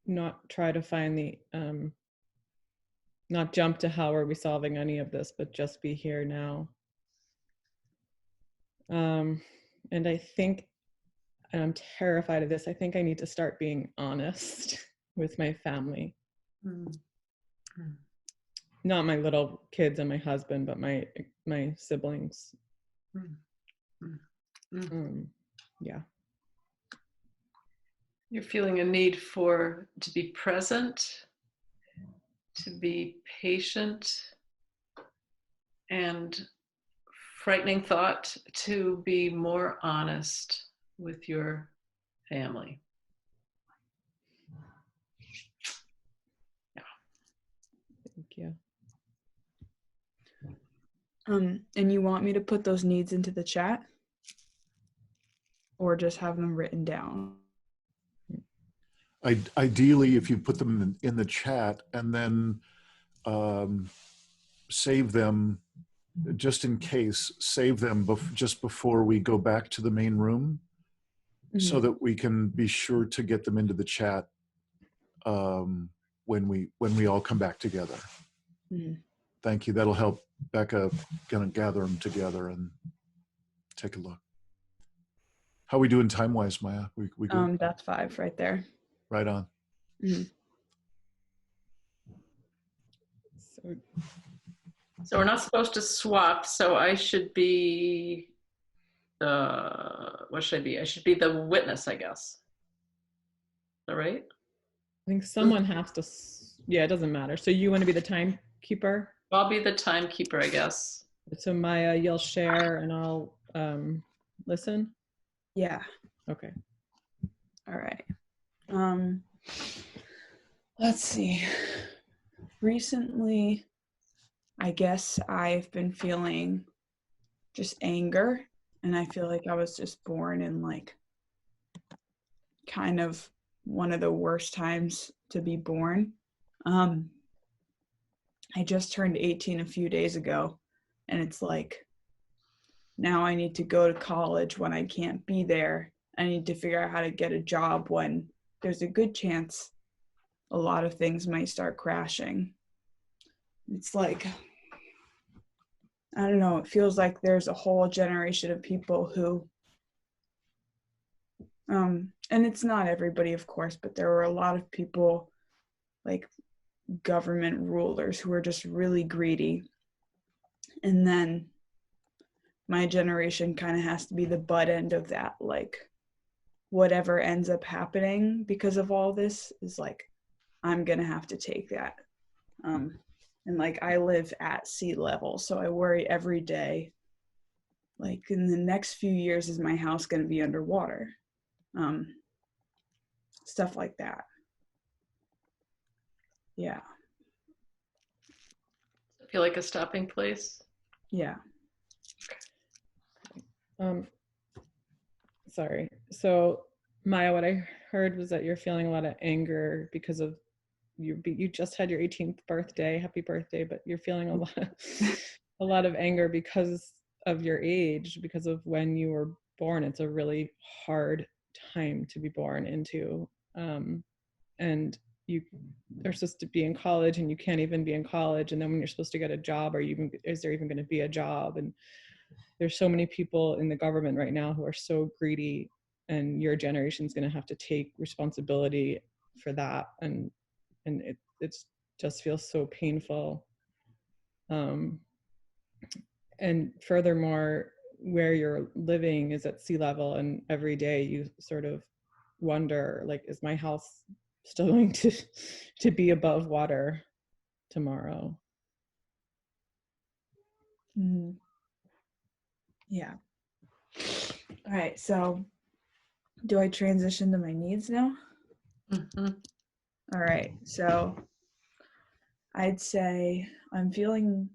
not try to find the not jump to how are we solving any of this, but just be here now. And I think, and I'm terrified of this, I think I need to start being honest with my family. Not my little kids and my husband, but my siblings. Yeah. You're feeling a need to be present, to be patient, and frightening thought to be more honest with your family. Yeah. Thank you. And you want me to put those needs into the chat? Or just have them written down? Ideally, if you put them in the chat and then save them, just in case, save them just before we go back to the main room, so that we can be sure to get them into the chat when we all come back together. Thank you. That'll help Becca kind of gather them together and take a look. How are we doing time-wise, Maya? We good? That's 5 right there. Right on. So we're not supposed to swap, so I should be what should I be? I should be the witness, I guess. Is that right? I think someone has to, yeah, it doesn't matter. So you want to be the timekeeper? I'll be the timekeeper, I guess. So Maya, you'll share and I'll listen? Yeah. Okay. All right. Let's see. Recently, I guess I've been feeling just anger, and I feel like I was just born in like kind of one of the worst times to be born. I just turned 18 a few days ago, and it's like now I need to go to college when I can't be there. I need to figure out how to get a job when there's a good chance a lot of things might start crashing. It's like, I don't know, it feels like there's a whole generation of people who, and it's not everybody, of course, but there were a lot of people, like government rulers, who are just really greedy. And then my generation kind of has to be the butt end of that. Like, whatever ends up happening because of all this is like, I'm gonna have to take that. And like, I live at sea level, so I worry every day, like, in the next few years, is my house gonna be underwater? Stuff like that. Yeah. I feel like a stopping place. Yeah. Sorry. So Maya, what I heard was that you're feeling a lot of anger because of you just had your 18th birthday. Happy birthday! But you're feeling a lot of anger because of your age, because of when you were born. It's a really hard time to be born into, and you are supposed to be in college, and you can't even be in college. And then when you're supposed to get a job, is there even going to be a job? And there's so many people in the government right now who are so greedy, and your generation's going to have to take responsibility for that. And it's just feels so painful. And furthermore, where you're living is at sea level, and every day you sort of wonder, like, is my house still going to be above water tomorrow? Yeah. All right, so do I transition to my needs now? All right, so I'd say I'm feeling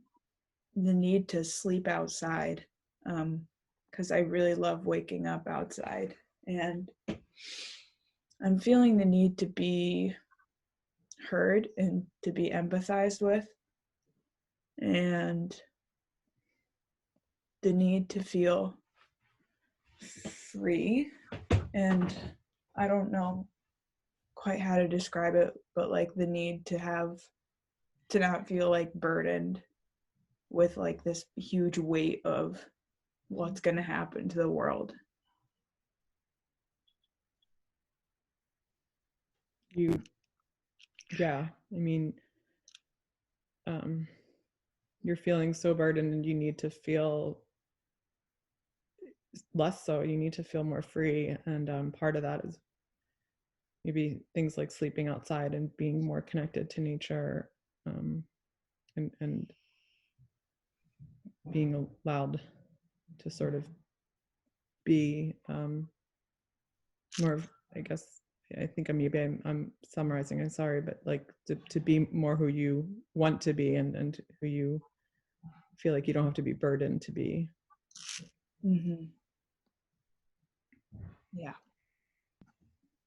the need to sleep outside, because I really love waking up outside, and I'm feeling the need to be heard and to be empathized with, and the need to feel free. And I don't know quite how to describe it, but like the need to not feel like burdened with like this huge weight of what's going to happen to the world. Yeah, I mean, you're feeling so burdened and you need to feel less so. You need to feel more free. And part of that is maybe things like sleeping outside and being more connected to nature, and being allowed to sort of be more of, I guess, I think I'm summarizing, I'm sorry, but like to be more who you want to be, and who you feel like you don't have to be burdened to be. Mm-hmm. Yeah.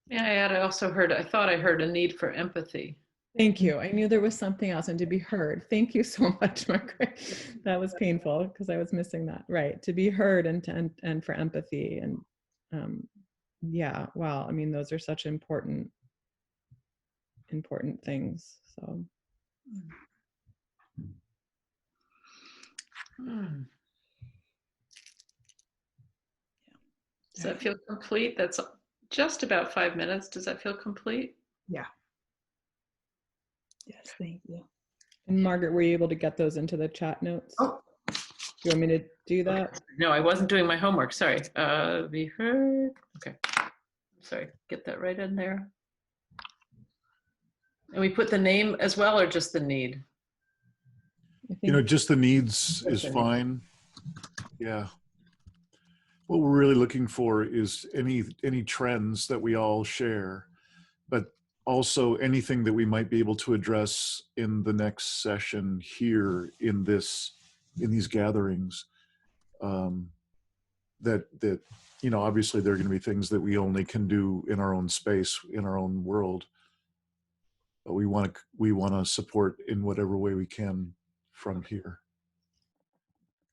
Yeah, I thought I heard a need for empathy. Thank you. I knew there was something else, and to be heard. Thank you so much, Margaret. That was painful because I was missing that. Right, to be heard and for empathy, and yeah, wow. I mean, those are such important things. So. Hmm. Does that feel complete? That's just about 5 minutes. Does that feel complete? Yeah. Yes, thank you. And Margaret, were you able to get those into the chat notes? Oh. Do you want me to do that? Okay. No, I wasn't doing my homework. Sorry. Be heard. Okay. Sorry. Get that right in there. And we put the name as well, or just the need? You know, just the needs is fine. Yeah. What we're really looking for is any trends that we all share, but also anything that we might be able to address in the next session here in these gatherings. That you know, obviously there are going to be things that we only can do in our own space, in our own world, but we want to support in whatever way we can from here.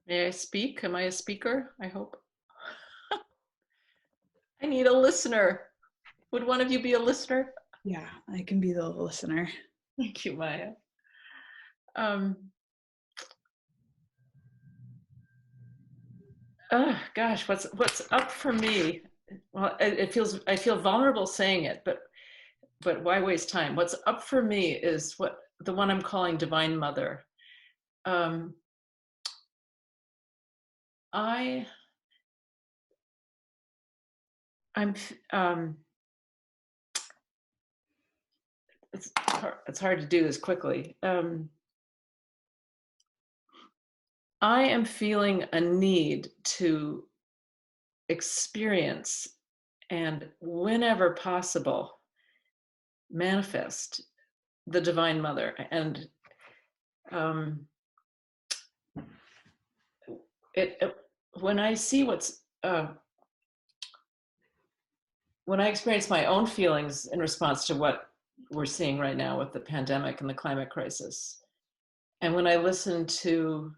May I speak? Am I a speaker? I hope. I need a listener. Would one of you be a listener? Yeah, I can be the listener. Thank you, Maya. Oh gosh, what's up for me? Well, I feel vulnerable saying it, but why waste time? What's up for me is the one I'm calling Divine Mother. It's hard to do this quickly. I am feeling a need to experience and, whenever possible, manifest the Divine Mother. And when I see when I experience my own feelings in response to what we're seeing right now with the pandemic and the climate crisis, and when I listen to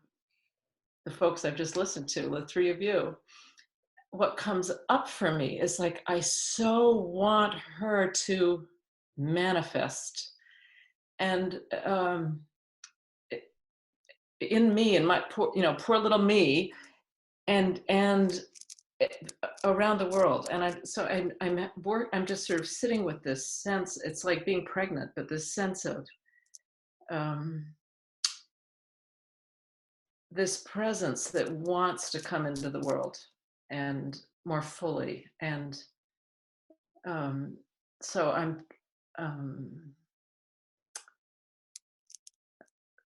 the folks I've just listened to, the three of you, what comes up for me is like, I so want her to manifest. And in me, in my poor little me, and around the world. And I'm just sort of sitting with this sense. It's like being pregnant, but this sense of this presence that wants to come into the world and more fully. And so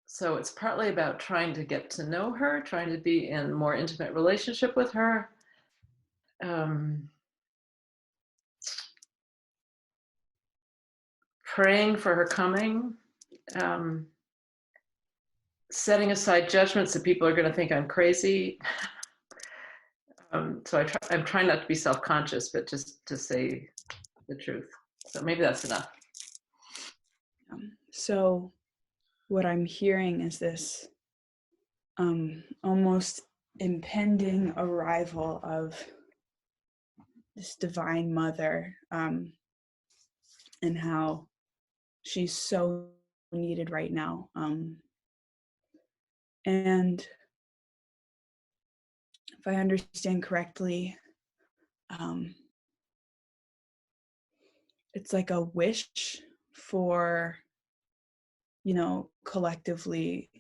so it's partly about trying to get to know her, trying to be in more intimate relationship with her. Praying for her coming, setting aside judgments that people are going to think I'm crazy. So I'm trying not to be self-conscious, but just to say the truth. So maybe that's enough. So what I'm hearing is this almost impending arrival of this divine mother, and how she's so needed right now. And if I understand correctly, it's like a wish for, collectively,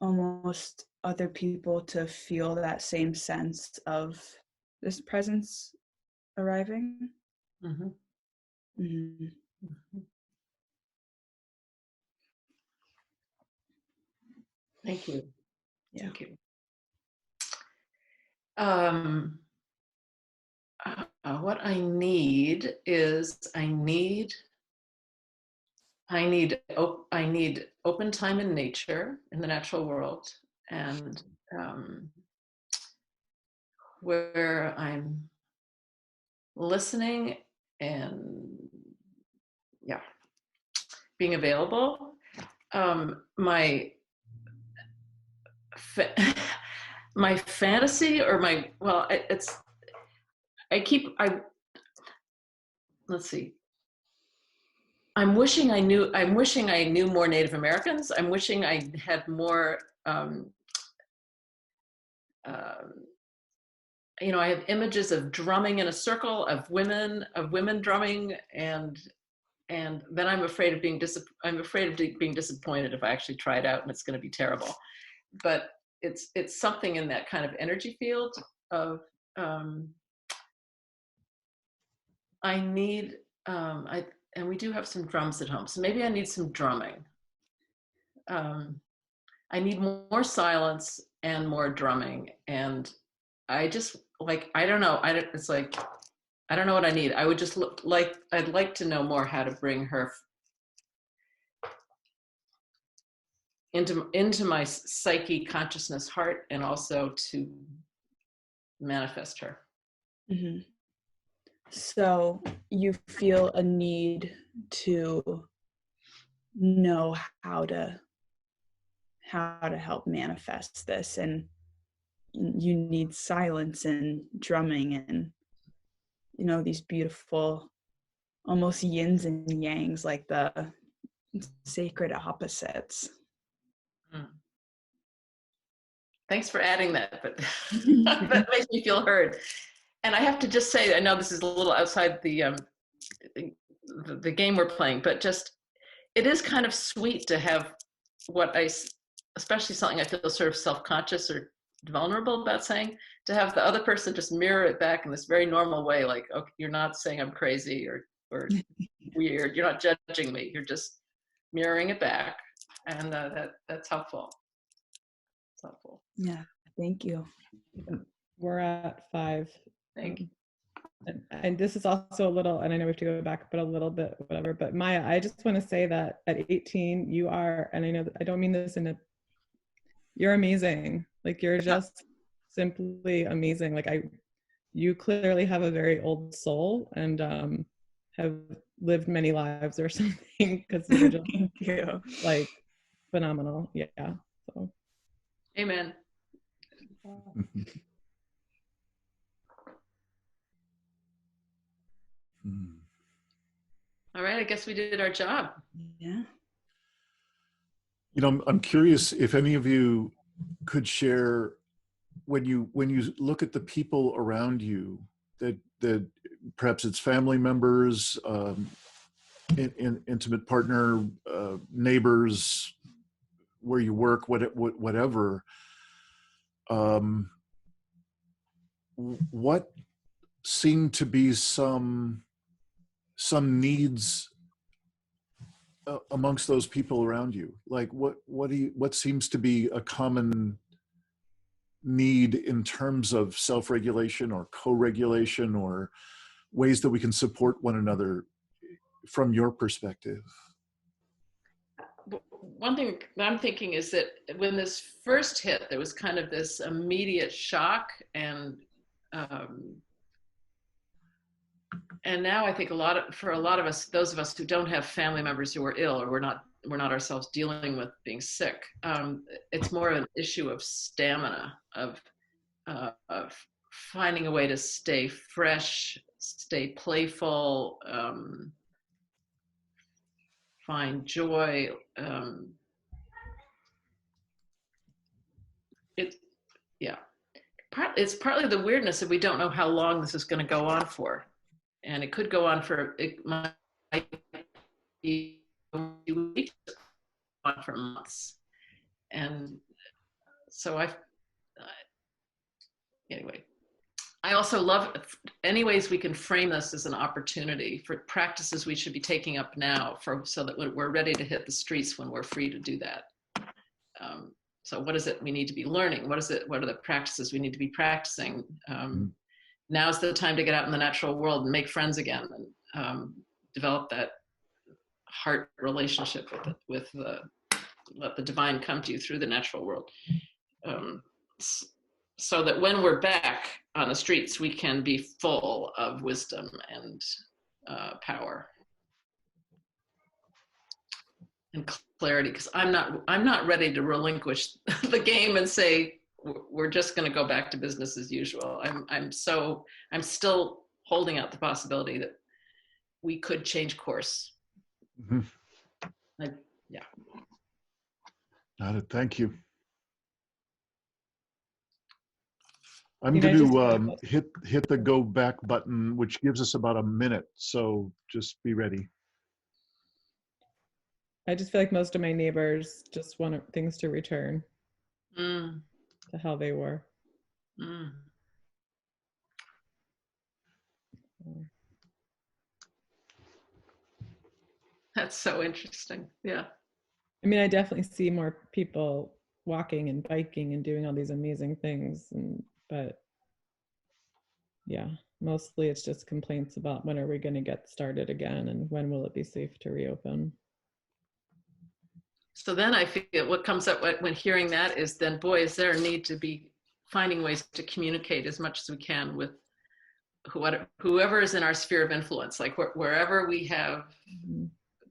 almost other people to feel that same sense of this presence arriving. Mhm. Mhm. Thank you. Yeah. Thank you. What I need is I need open time in nature, in the natural world, and where I'm listening and yeah, being available. My my fantasy or my it's I let's see. I'm wishing I knew more Native Americans. I'm wishing I had more I have images of drumming in a circle of women drumming, and then I'm afraid of being disappointed if I actually try it out and it's going to be terrible. But it's something in that kind of energy field of I need and we do have some drums at home, so maybe I need some drumming. I need more silence and more drumming, and I just I don't know. It's like I don't know what I need. I would just I'd like to know more how to bring her into my psyche, consciousness, heart, and also to manifest her. Mm-hmm. So you feel a need to know how to help manifest this, and you need silence and drumming and these beautiful almost yins and yangs, like the sacred opposites. Thanks for adding that, but that makes me feel heard. And I have to just say, I know this is a little outside the game we're playing, but just it is kind of sweet to have especially something I feel sort of self-conscious or vulnerable about saying, to have the other person just mirror it back in this very normal way, like, okay, you're not saying I'm crazy or weird, you're not judging me, you're just mirroring it back, and that's helpful. It's helpful. Yeah, thank you. We're at 5. Thank you. And this is also a little, and I know we have to go back, but a little bit, whatever. But Maya, I just want to say that at 18, you are, and I know that I don't mean this you're amazing. Like, you're just simply amazing. Like, you clearly have a very old soul and have lived many lives or something, because you're just Thank you. like phenomenal. Yeah. So. Amen. All right, I guess we did our job. Yeah. I'm curious if any of you could share, when you look at the people around you, that perhaps it's family members, intimate partner, neighbors, where you work, whatever. What seem to be some needs amongst those people around you? Like what seems to be a common need in terms of self-regulation or co-regulation, or ways that we can support one another from your perspective? One thing that I'm thinking is that when this first hit, there was kind of this immediate shock, and now I think for a lot of us, those of us who don't have family members who are ill, or we're not ourselves dealing with being sick, it's more of an issue of stamina, of finding a way to stay fresh, stay playful, find joy. It, yeah, it's partly the weirdness that we don't know how long this is going to go on for, and it could go on for, it might be a few weeks, on for months, and so anyway. I also love any ways we can frame this as an opportunity for practices we should be taking up now, so that we're ready to hit the streets when we're free to do that. So what is it we need to be learning? What are the practices we need to be practicing? Now's the time to get out in the natural world and make friends again, and develop that heart relationship with let the divine come to you through the natural world. So that when we're back on the streets, we can be full of wisdom and power and clarity. Because I'm not ready to relinquish the game and say we're just going to go back to business as usual. I'm still holding out the possibility that we could change course. Mm-hmm. Yeah. Got it. Thank you. I'm going to hit the go back button, which gives us about a minute. So just be ready. I just feel like most of my neighbors just want things to return to how they were. That's so interesting. Yeah. I mean, I definitely see more people walking and biking and doing all these amazing things, but yeah, mostly it's just complaints about when are we going to get started again and when will it be safe to reopen. So then I feel what comes up when hearing that is then, boy, is there a need to be finding ways to communicate as much as we can with whoever is in our sphere of influence, like wherever we have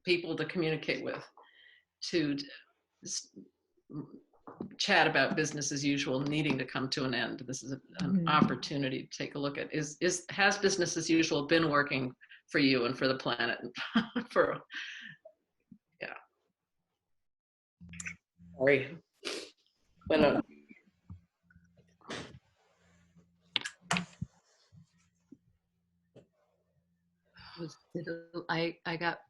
people to communicate with, to chat about business as usual needing to come to an end. This is an opportunity to take a look at, has business as usual been working for you and for the planet? For Sorry. I got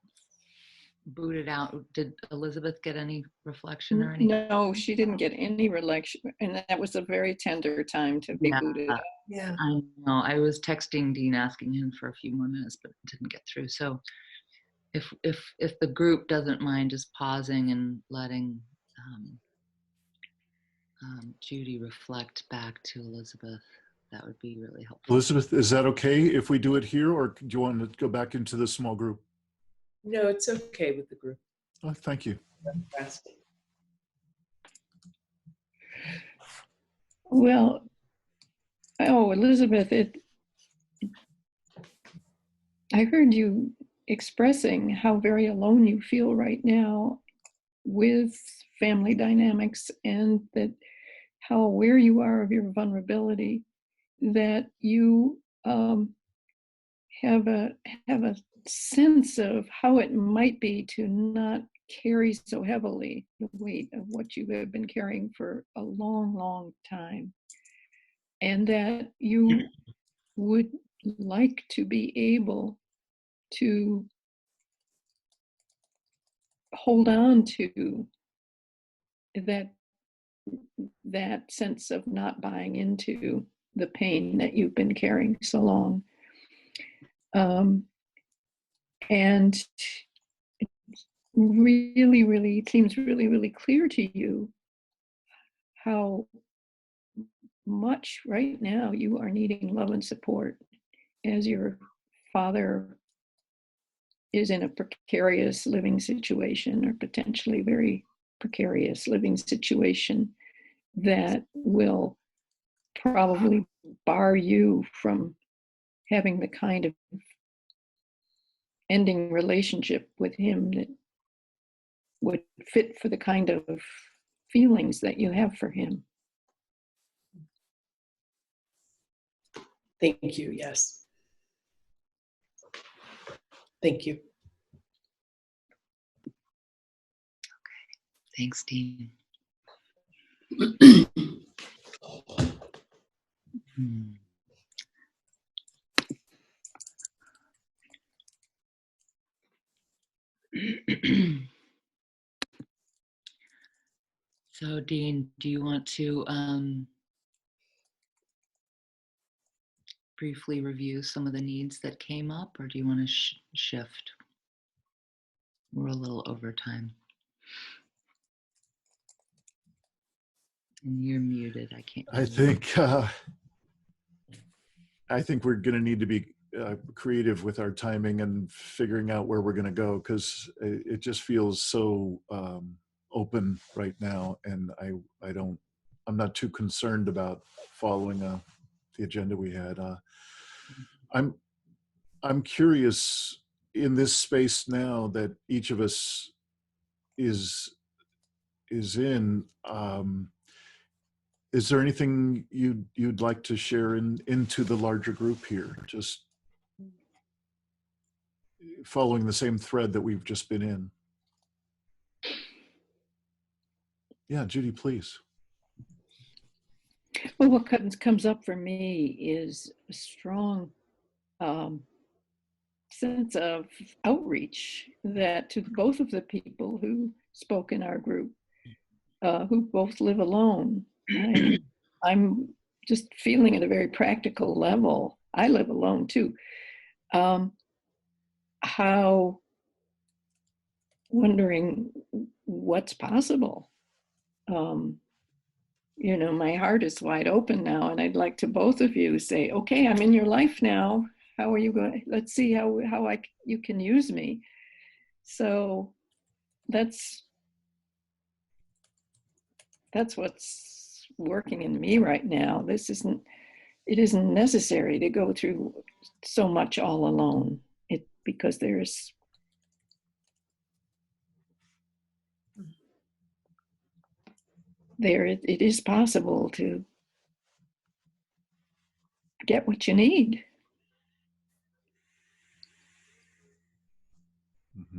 booted out. Did Elizabeth get any reflection or anything? No, she didn't get any reflection, and that was a very tender time to be booted out. Yeah. I know. I was texting Dean asking him for a few more minutes, but didn't get through. So if the group doesn't mind just pausing and letting Judy reflect back to Elizabeth, that would be really helpful. Elizabeth, is that okay if we do it here, or do you want to go back into the small group? No, it's okay with the group. Oh, thank you. Well, Elizabeth, I heard you expressing how very alone you feel right now with family dynamics, and that how aware you are of your vulnerability, that you have a sense of how it might be to not carry so heavily the weight of what you have been carrying for a long, long time, and that you would like to be able to hold on to that sense of not buying into the pain that you've been carrying so long. And it really seems really clear to you how much right now you are needing love and support, as your father is in a precarious living situation, or potentially very precarious living situation, that will probably bar you from having the kind of ending relationship with him that would fit for the kind of feelings that you have for him. Thank you. Yes. Thank you. Thanks, Dean. Hmm. So, Dean, do you want to briefly review some of the needs that came up, or do you want to shift? We're a little over time. And you're muted. I can't. I think we're going to need to be creative with our timing and figuring out where we're going to go, because it just feels so open right now, and I'm not too concerned about following the agenda we had. I'm curious, in this space now that each of us is in. Is there anything you'd like to share into the larger group here? Just following the same thread that we've just been in. Yeah, Judy, please. Well, what comes up for me is a strong sense of outreach that to both of the people who spoke in our group, who both live alone. I'm just feeling at a very practical level. I live alone too. How wondering what's possible. You know, my heart is wide open now, and I'd like to both of you say, okay, I'm in your life now. How are you going? Let's see how you can use me. So that's what's working in me right now. It isn't necessary to go through so much all alone. Because it is possible to get what you need. Mm-hmm.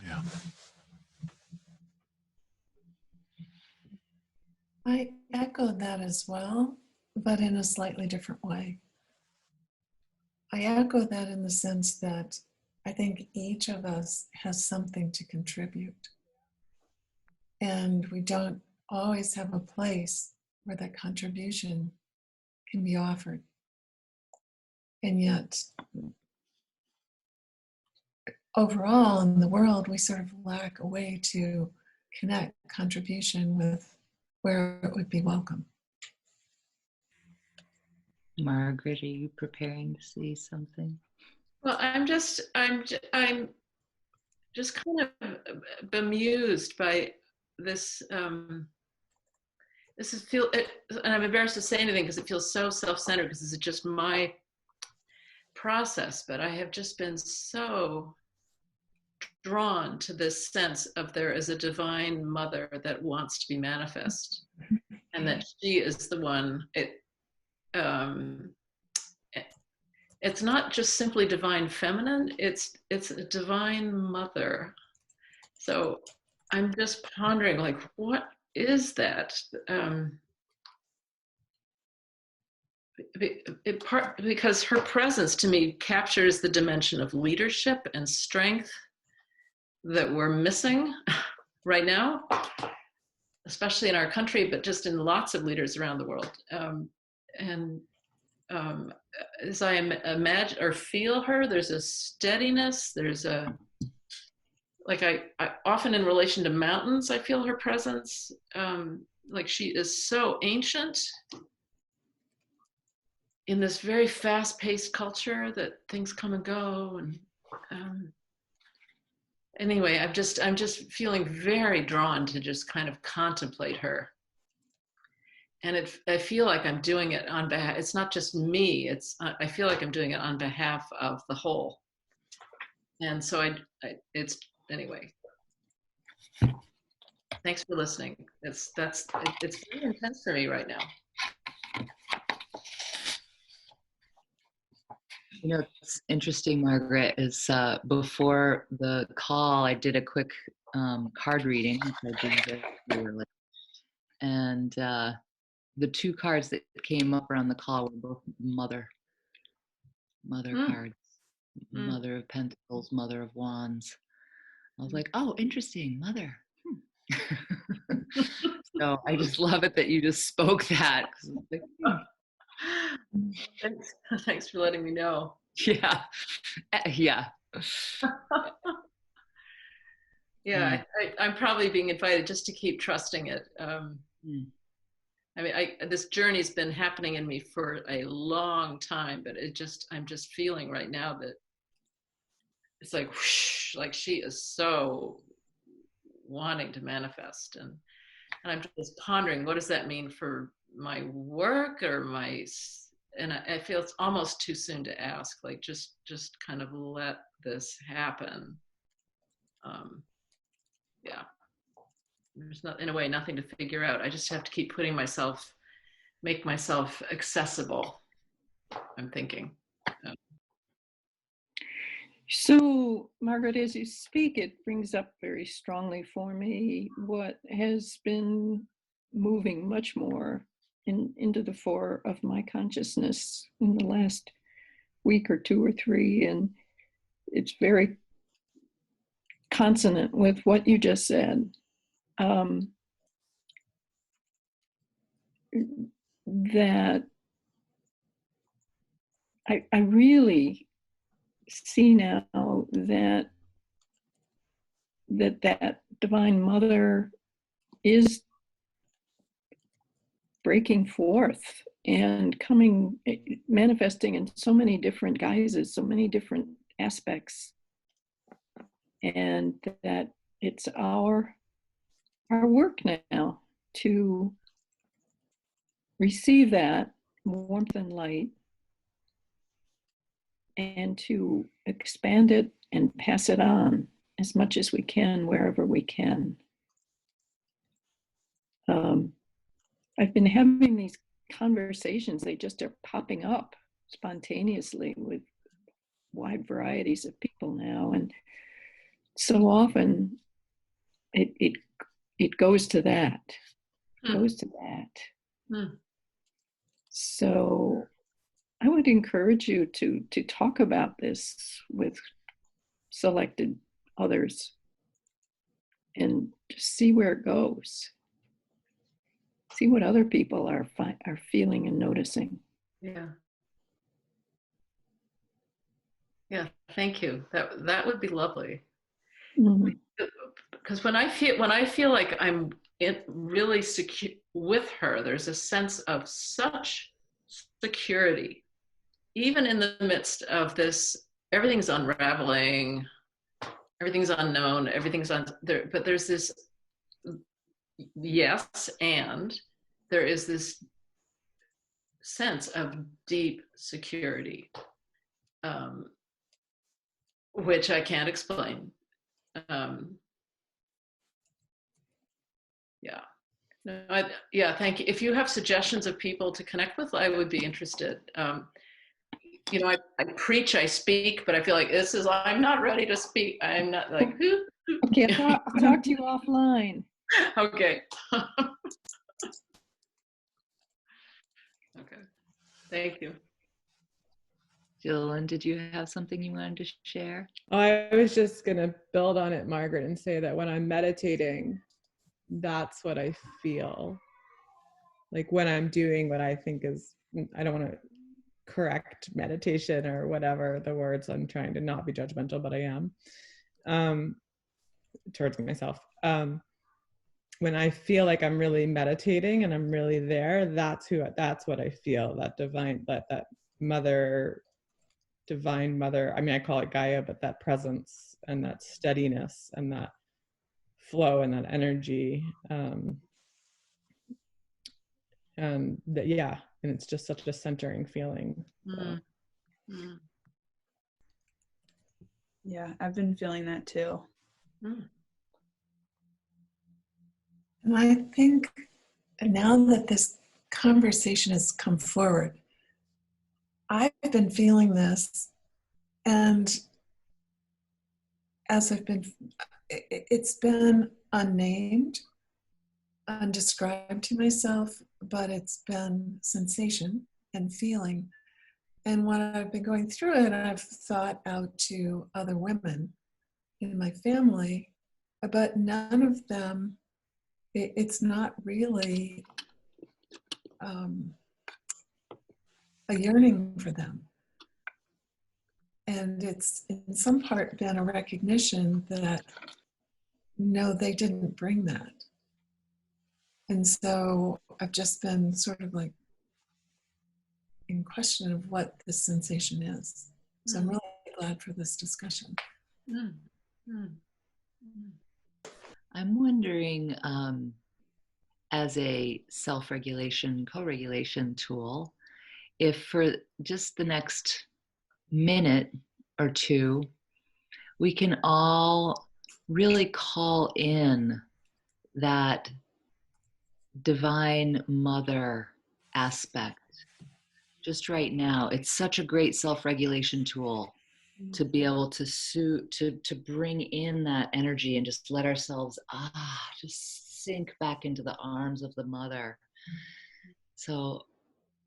Yeah. I echo that as well, but in a slightly different way. I echo that in the sense that I think each of us has something to contribute. And we don't always have a place where that contribution can be offered. And yet, overall in the world, we sort of lack a way to connect contribution with where it would be welcome. Margaret, are you preparing to say something? Well, I'm just kind of bemused by this. And I'm embarrassed to say anything because it feels so self-centered, because this is just my process. But I have just been so drawn to this sense of there is a divine mother that wants to be manifest, and that she is the one. It's not just simply divine feminine, it's a divine mother. So I'm just pondering, like, what is that? Because her presence to me captures the dimension of leadership and strength that we're missing right now, especially in our country, but just in lots of leaders around the world. As I imagine or feel her, there's a steadiness, there's a, like I often in relation to mountains, I feel her presence. Like she is so ancient in this very fast-paced culture that things come and go. And anyway, I'm just feeling very drawn to just kind of contemplate her. And I feel like I'm doing it on behalf, it's not just me, I feel like I'm doing it on behalf of the whole. And so it's, anyway. Thanks for listening. It's very intense for me right now. You know, it's interesting, Margaret, is before the call, I did a quick card reading, which I do very regularly. And the two cards that came up around the call were both mother cards. Mother of Pentacles, Mother of Wands. I was like, oh, interesting, mother. So I just love it that you just spoke that. 'Cause it's like, Thanks for letting me know. yeah. Yeah. Yeah, I'm probably being invited just to keep trusting it. I mean, this journey's been happening in me for a long time, but I'm just feeling right now that it's like, whoosh, like she is so wanting to manifest, and I'm just pondering, what does that mean for my work or and I feel it's almost too soon to ask, like just kind of let this happen. Yeah. There's not, in a way, nothing to figure out. I just have to keep make myself accessible, I'm thinking. So, Margaret, as you speak, it brings up very strongly for me what has been moving much more into the fore of my consciousness in the last week or two or three. And it's very consonant with what you just said. That I really see now that Divine Mother is breaking forth and manifesting in so many different guises, so many different aspects, and that it's our work now to receive that warmth and light and to expand it and pass it on as much as we can, wherever we can. I've been having these conversations, they just are popping up spontaneously with wide varieties of people now. And so often it goes to that, So I would encourage you to talk about this with selected others and just see where it goes. See what other people are feeling and noticing. Yeah. Yeah, thank you. That would be lovely. Because when I feel like I'm really secure with her, there's a sense of such security, even in the midst of this. Everything's unraveling, everything's unknown, everything's there. But there's this yes, and there is this sense of deep security, which I can't explain. Yeah. Thank you. If you have suggestions of people to connect with, I would be interested. You know, I preach, I speak, but I feel like I'm not ready to speak. I'm not like, okay, I'll talk to you offline. Okay. Okay. Thank you. Jillian, did you have something you wanted to share? I was just going to build on it, Margaret, and say that when I'm meditating, that's what I feel. Like when I'm doing what I think is, I don't want to correct meditation or whatever the words, I'm trying to not be judgmental, but I am towards myself. When I feel like I'm really meditating and I'm really there, that's what I feel, that divine mother, I mean, I call it Gaia, but that presence and that steadiness and that flow and that energy. And that, yeah, and it's just such a centering feeling. So. Yeah, I've been feeling that too. And I think now that this conversation has come forward, I've been feeling this And as I've been, it's been unnamed, undescribed to myself, but it's been sensation and feeling. And when I've been going through it, I've thought out to other women in my family, but none of them, it's not really a yearning for them. And it's in some part been a recognition that no, they didn't bring that. And so I've just been sort of like in question of what this sensation is. So I'm really glad for this discussion. I'm wondering, as a self-regulation, co-regulation tool, if for just the next minute or two, we can all really call in that divine mother aspect just right now. It's such a great self-regulation tool to be able to to bring in that energy and just let ourselves just sink back into the arms of the mother. So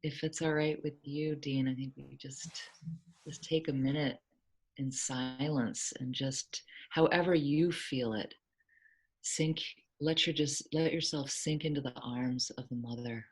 if it's all right with you, Dean, I think we just take a minute in silence and just however you feel it, sink, let yourself sink into the arms of the mother.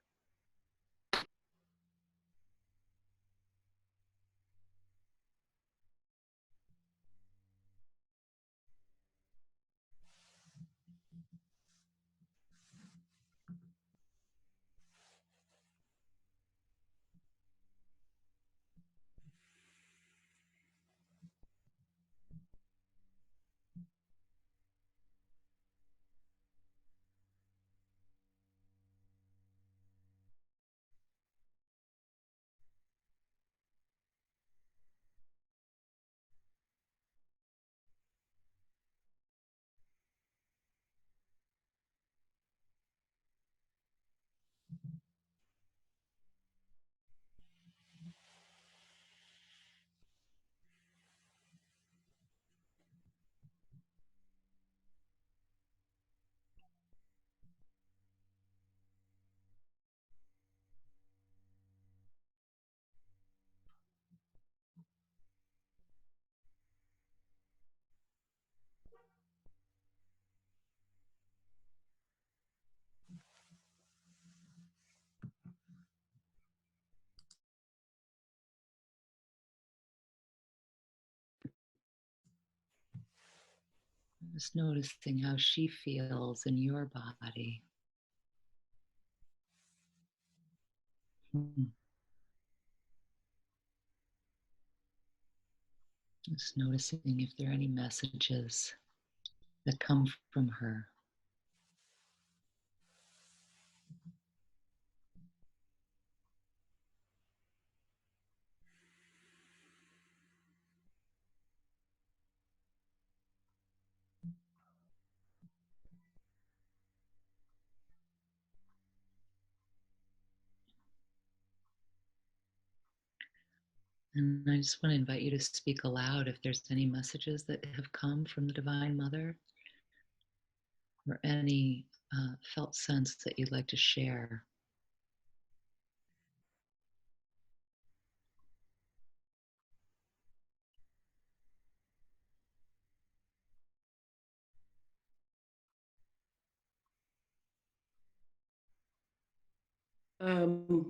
Just noticing how she feels in your body. Just noticing if there are any messages that come from her. And I just want to invite you to speak aloud if there's any messages that have come from the Divine Mother or any felt sense that you'd like to share.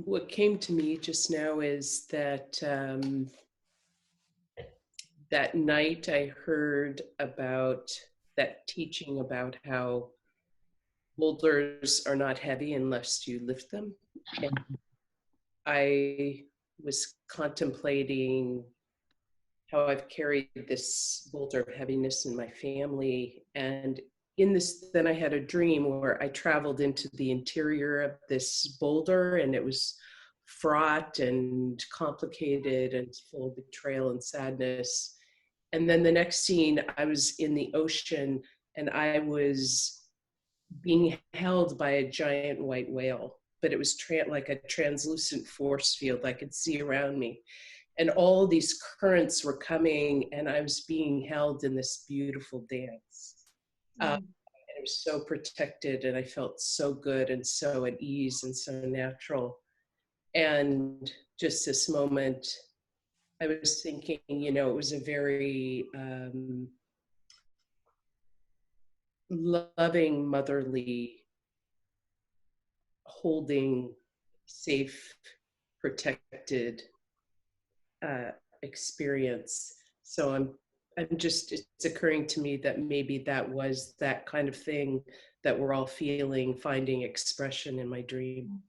What came to me just now is that that night I heard about that teaching about how boulders are not heavy unless you lift them. And I was contemplating how I've carried this boulder of heaviness in my family. And in this, then I had a dream where I traveled into the interior of this boulder, and it was fraught and complicated and full of betrayal and sadness. And then the next scene, I was in the ocean and I was being held by a giant white whale, but it was like a translucent force field I could see around me. and all these currents were coming, and I was being held in this beautiful dance. And it was so protected, and I felt so good and so at ease and so natural. And just this moment, I was thinking, you know, it was a very loving, motherly, holding, safe, protected experience. So I'm just, it's occurring to me that maybe that was that kind of thing that we're all feeling, finding expression in my dream.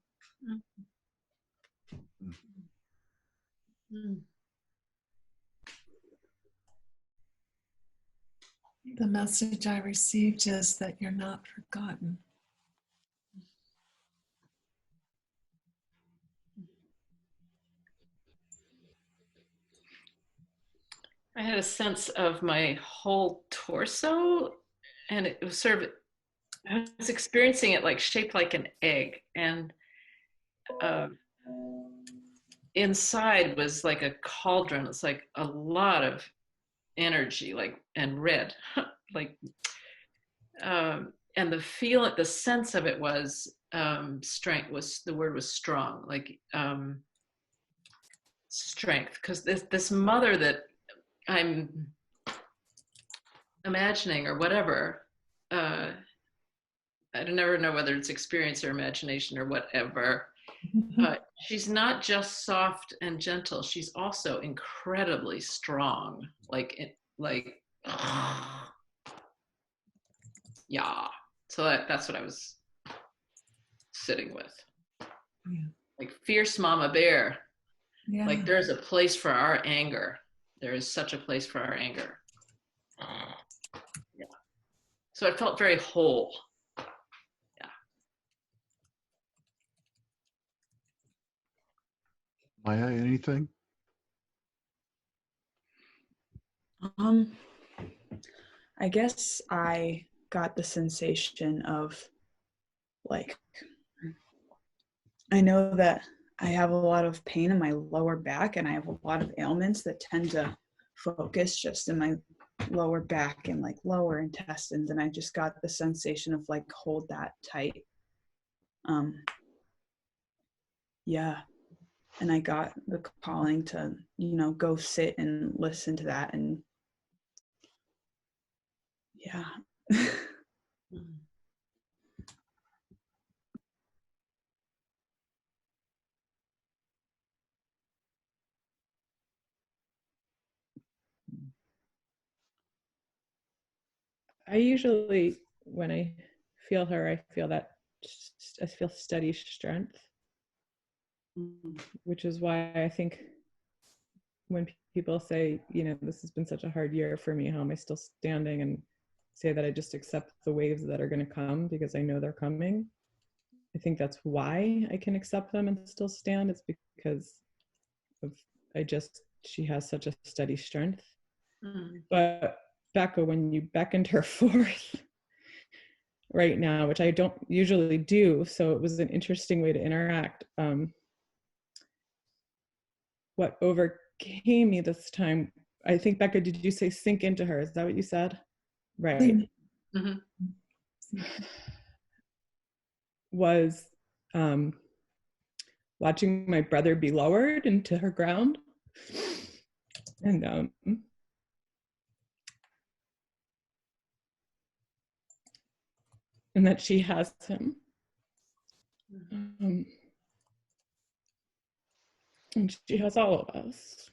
The message I received is that you're not forgotten. I had a sense of my whole torso, and it was sort of, I was experiencing it like shaped like an egg, and inside was like a cauldron. It's like a lot of energy, like, and red, like, and the sense of it was strength. Was the word was strong, like strength, because this mother that I'm imagining or whatever, I never know whether it's experience or imagination or whatever. She's not just soft and gentle. She's also incredibly strong. Like, yeah. So that's what I was sitting with. Yeah. Like fierce mama bear. Yeah. Like there's a place for our anger. There is such a place for our anger. Yeah. So I felt very whole. Yeah. Maya, anything? I guess I got the sensation of like, I know that I have a lot of pain in my lower back, and I have a lot of ailments that tend to focus just in my lower back and like lower intestines. And I just got the sensation of like, hold that tight. Yeah. And I got the calling to, you know, go sit and listen to that. And yeah. I usually, when I feel her, I feel I feel steady strength, which is why I think when people say, you know, this has been such a hard year for me, how am I still standing? And say that I just accept the waves that are going to come because I know they're coming. I think that's why I can accept them and still stand. It's because of, she has such a steady strength. But Becca, when you beckoned her forth right now, which I don't usually do, so it was an interesting way to interact. What overcame me this time, I think, Becca, did you say sink into her? Is that what you said? Right. Mm-hmm. Was watching my brother be lowered into her ground. And that she has him. And she has all of us.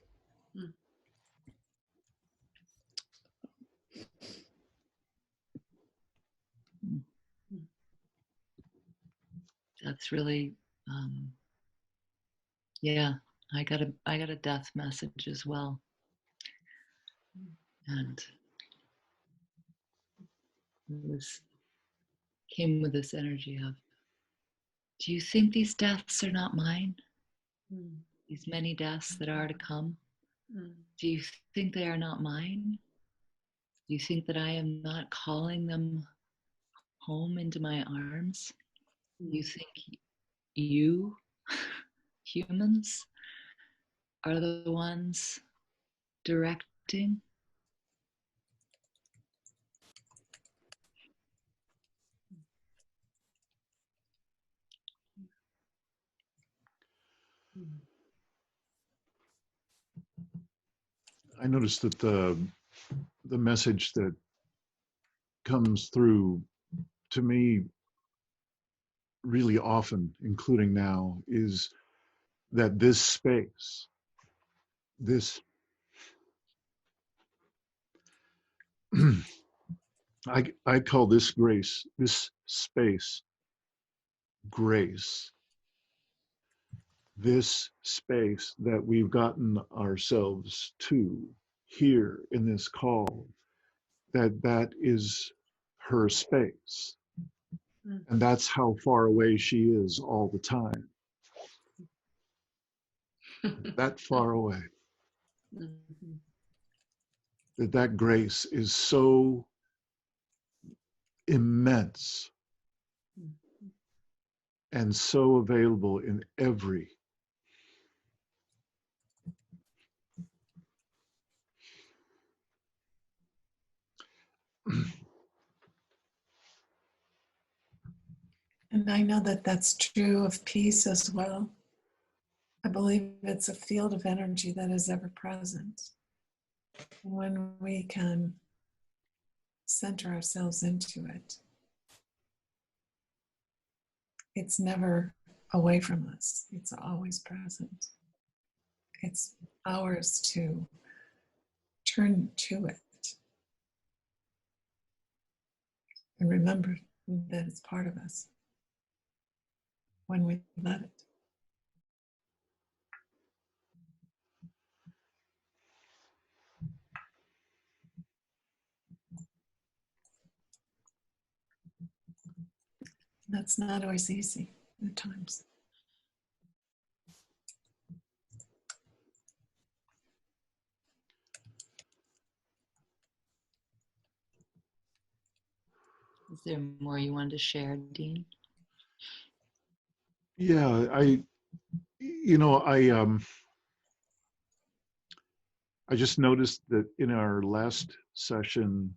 That's really, yeah, I got a death message as well. And it came with this energy of, do you think these deaths are not mine? These many deaths that are to come? Do you think they are not mine? Do you think that I am not calling them home into my arms? Do you think you, humans, are the ones directing. I noticed that the message that comes through to me really often, including now, is that this space, this I call this grace, this space, grace. This space that we've gotten ourselves to here in this call, that is her space. And that's how far away she is all the time. That far away. That grace is so immense and so available in every And I know that that's true of peace as well. I believe it's a field of energy that is ever present. When we can center ourselves into it, it's never away from us. It's always present. It's ours to turn to it and remember that it's part of us when we let it. That's not always easy at times. Is there more you wanted to share, Dean? Yeah, I just noticed that in our last session,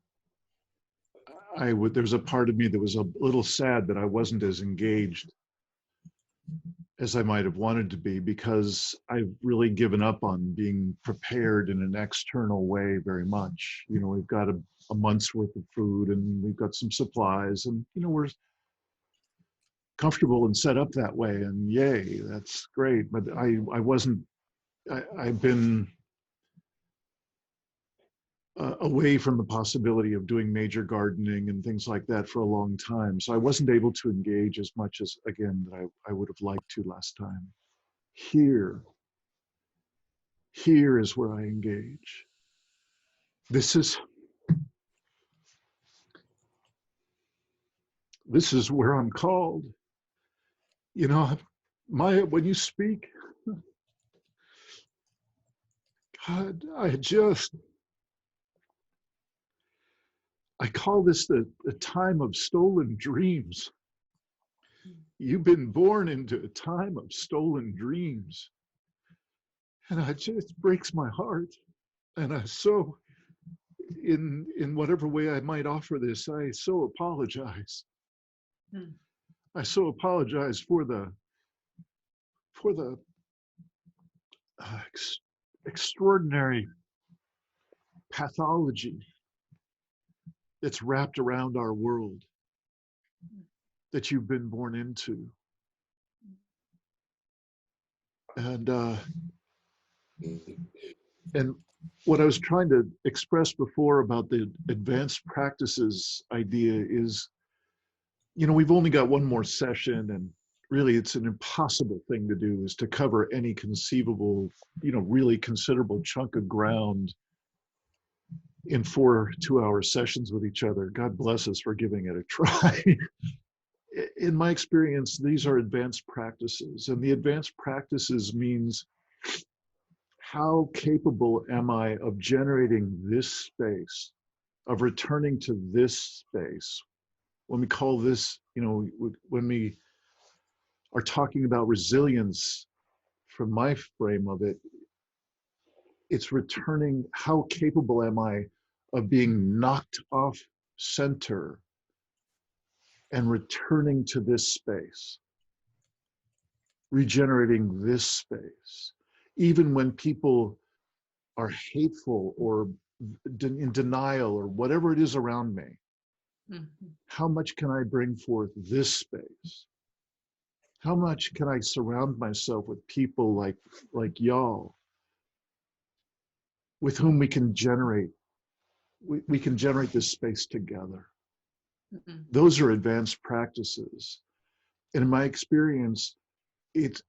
there's a part of me that was a little sad that I wasn't as engaged as I might have wanted to be, because I've really given up on being prepared in an external way very much. We've got a month's worth of food and we've got some supplies, and we're comfortable and set up that way, and yay, that's great. But I've been away from the possibility of doing major gardening and things like that for a long time. So I wasn't able to engage as much as, again, that I would have liked to last time. Here is where I engage. This is where I'm called. Maya, when you speak, God, I call this the time of stolen dreams. You've been born into a time of stolen dreams. And it just breaks my heart. And in whatever way I might offer this, I so apologize. I so apologize for the extraordinary pathology that's wrapped around our world that you've been born into. And what I was trying to express before about the advanced practices idea is, we've only got one more session, and really it's an impossible thing to do, is to cover any conceivable, really considerable chunk of ground in 4 2-hour sessions with each other. God bless us for giving it a try. In my experience, these are advanced practices, and the advanced practices means, how capable am I of generating this space, of returning to this space? When we call this, when we are talking about resilience, from my frame of it, it's returning, how capable am I of being knocked off center and returning to this space, regenerating this space, even when people are hateful or in denial or whatever it is around me. Mhm. How much can I bring forth this space? How much can I surround myself with people like y'all, with whom we can generate this space together? Mhm. Those are advanced practices. And in my experience, it's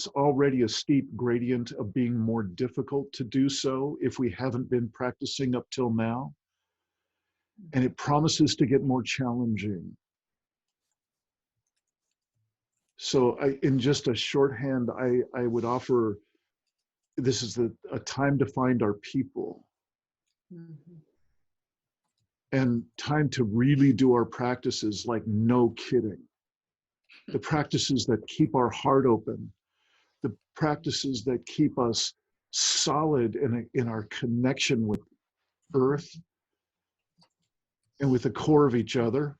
already a steep gradient of being more difficult to do so if we haven't been practicing up till now. And it promises to get more challenging. So in just a shorthand, I would offer, this is a time to find our people Mhm. and time to really do our practices like no kidding. The practices that keep our heart open, the practices that keep us solid in our connection with earth and with the core of each other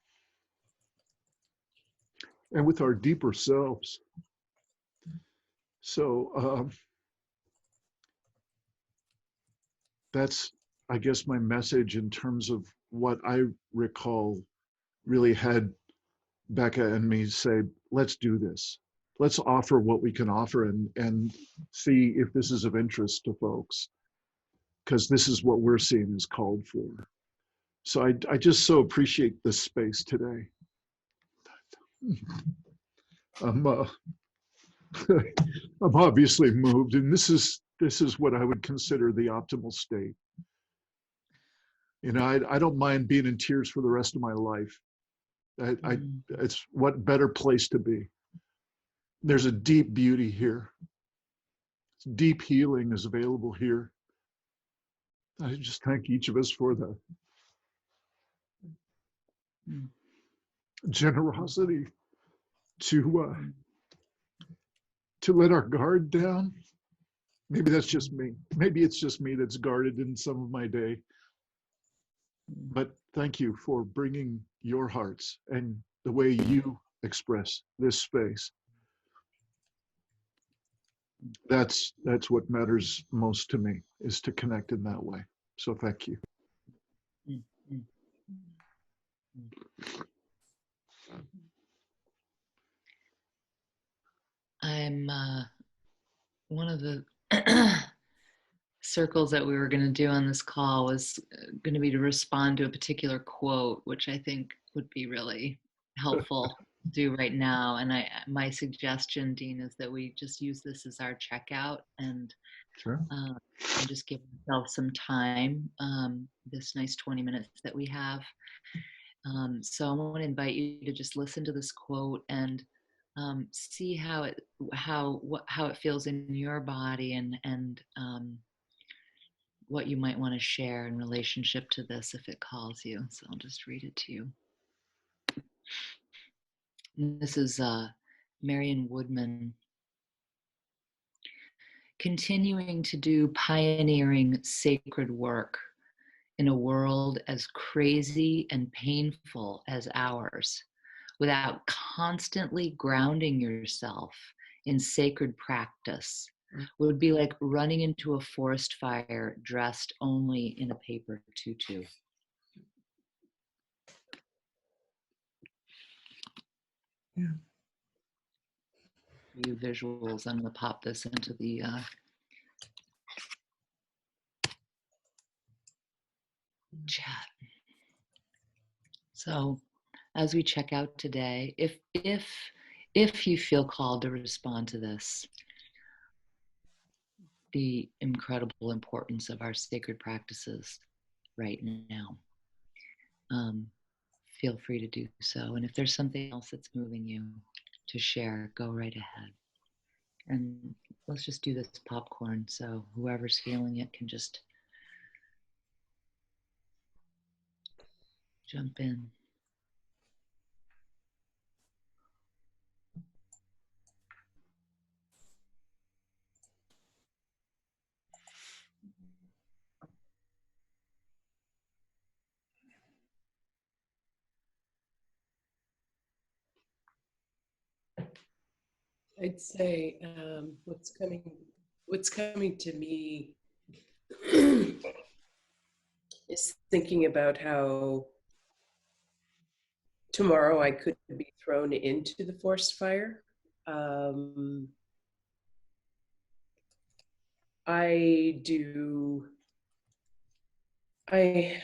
and with our deeper selves. So that's, I guess, my message in terms of what I recall really had Becca and me say, let's do this. Let's offer what we can offer and see if this is of interest to folks, because this is what we're seeing is called for. So I just so appreciate this space today. I'm I'm obviously moved, and this is what I would consider the optimal state. You know, I don't mind being in tears for the rest of my life. It's what better place to be. There's a deep beauty here. Deep healing is available here. I just thank each of us for the generosity to let our guard down. Maybe that's just me. Maybe it's just me that's guarded in some of my day. But thank you for bringing your hearts and the way you express this space. That's what matters most to me, is to connect in that way. So thank you. I'm one of the circles that we were going to do on this call was going to be to respond to a particular quote, which I think would be really helpful to do right now. And my suggestion, Dean, is that we just use this as our checkout and Sure. and just give ourselves some time, this nice 20 minutes that we have. So I want to invite you to just listen to this quote and see how it feels in your body and what you might want to share in relationship to this if it calls you. So I'll just read it to you. And this is Marion Woodman. Continuing to do pioneering sacred work in a world as crazy and painful as ours, without constantly grounding yourself in sacred practice, would be like running into a forest fire dressed only in a paper tutu. Yeah. You visuals, I'm going to pop this into the chat. So as we check out today, if you feel called to respond to this, the incredible importance of our sacred practices right now, feel free to do so. And if there's something else that's moving you to share, go right ahead. And let's just do this popcorn, so whoever's feeling it can just jump in. I'd say what's coming to me is thinking about how tomorrow I could be thrown into the forest fire. Um, I do I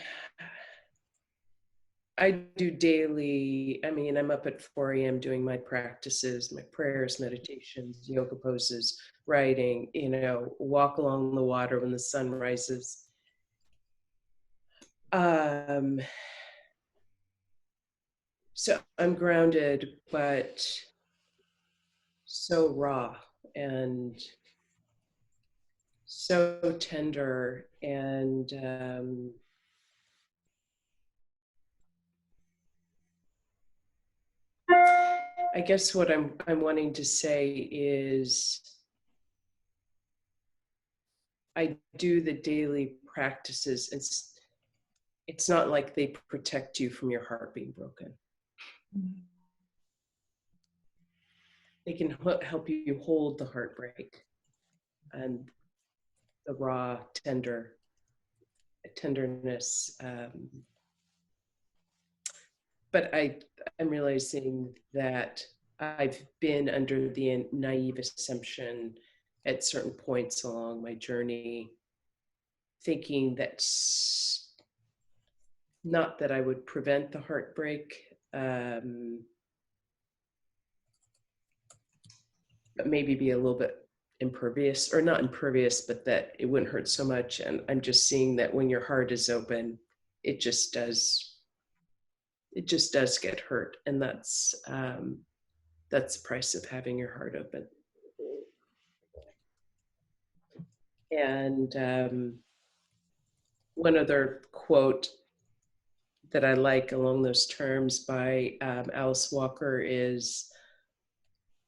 I do daily, I mean, I'm up at 4 a.m. doing my practices, my prayers, meditations, yoga poses, writing, walk along the water when the sun rises. Um, so I'm grounded, but so raw and so tender. And I guess what I'm wanting to say is I do the daily practices. It's not like they protect you from your heart being broken. They can help you hold the heartbreak and the raw tenderness. But I'm realizing that I've been under the naive assumption at certain points along my journey, thinking that not that I would prevent the heartbreak, but maybe be a little bit impervious, or not impervious, but that it wouldn't hurt so much. And I'm just seeing that when your heart is open, it just does get hurt. And that's the price of having your heart open. And one other quote that I like along those terms by Alice Walker is,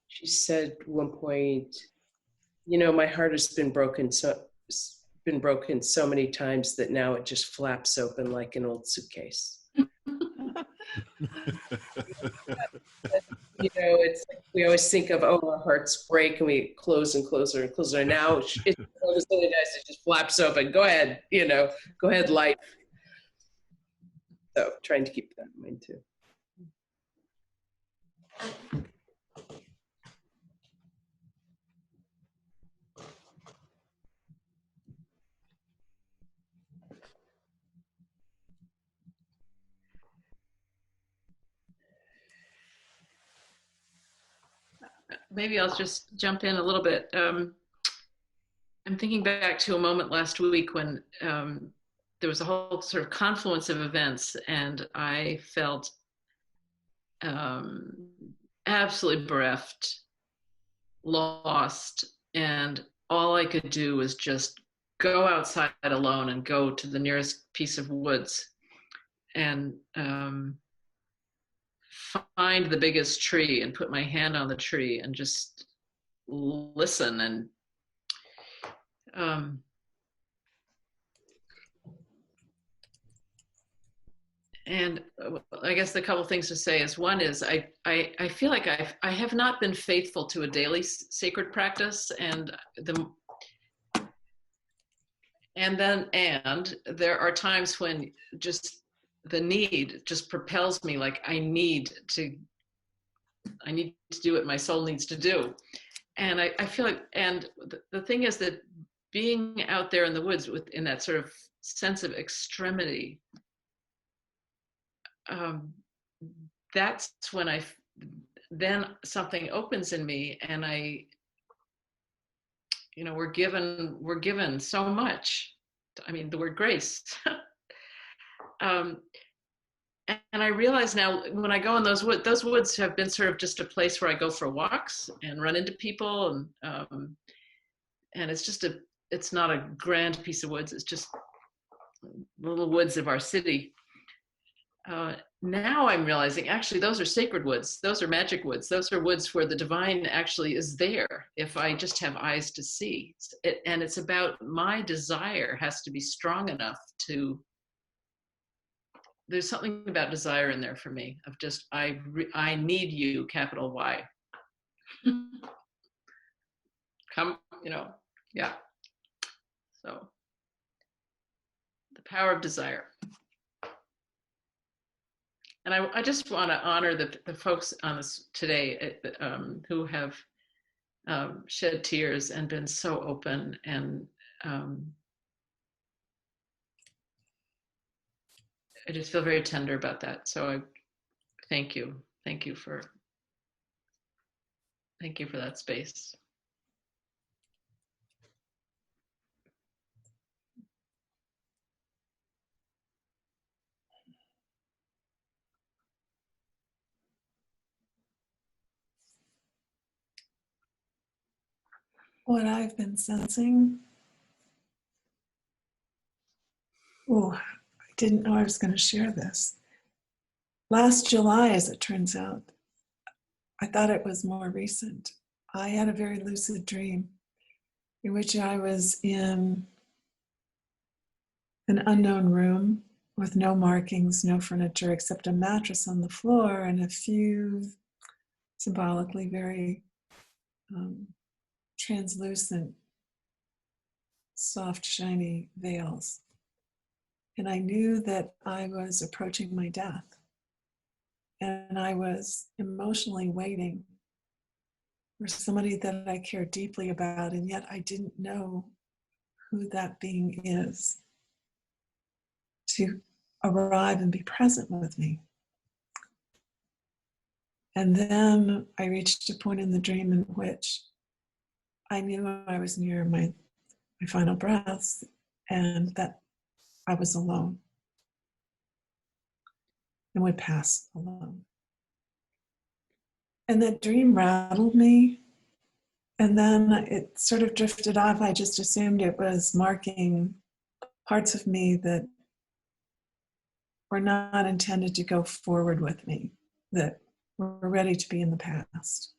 she said at one point, my heart has been broken so many times that now it just flaps open like an old suitcase. It's like we always think of, our hearts break and we close and close and close. And now it just flaps open. Go ahead, go ahead, life. So trying to keep that in mind too. Maybe I'll just jump in a little bit. I'm thinking back to a moment last week when there was a whole sort of confluence of events, and I felt absolutely bereft, lost, and all I could do was just go outside alone and go to the nearest piece of woods and find the biggest tree and put my hand on the tree and just listen. And I guess the couple things to say is, one is I feel like I have not been faithful to a daily sacred practice, and there are times when just the need just propels me, like I need to do what my soul needs to do. And I feel like, and the thing is that being out there in the woods in that sort of sense of extremity, that's when then something opens in me, and we're given so much. I mean, the word grace. And I realize now, when I go in those woods have been sort of just a place where I go for walks and run into people, and it's not a grand piece of woods. It's just little woods of our city. Now I'm realizing, actually, those are sacred woods. Those are magic woods. Those are woods where the divine actually is there if I just have eyes to see. And it's about my desire has to be strong enough to. There's something about desire in there for me, of just I need you, capital Y. come, yeah. So the power of desire. And I just want to honor the folks on this today who have shed tears and been so open, and I just feel very tender about that. So I thank you. Thank you for that space. What I've been sensing, I didn't know I was going to share this. Last July, as it turns out, I thought it was more recent. I had a very lucid dream in which I was in an unknown room with no markings, no furniture, except a mattress on the floor and a few symbolically very translucent, soft, shiny veils. And I knew that I was approaching my death. And I was emotionally waiting for somebody that I care deeply about, and yet I didn't know who that being is to arrive and be present with me. And then I reached a point in the dream in which I knew I was near my final breaths and that I was alone and would pass alone. And that dream rattled me. And then it sort of drifted off. I just assumed it was marking parts of me that were not intended to go forward with me, that were ready to be in the past,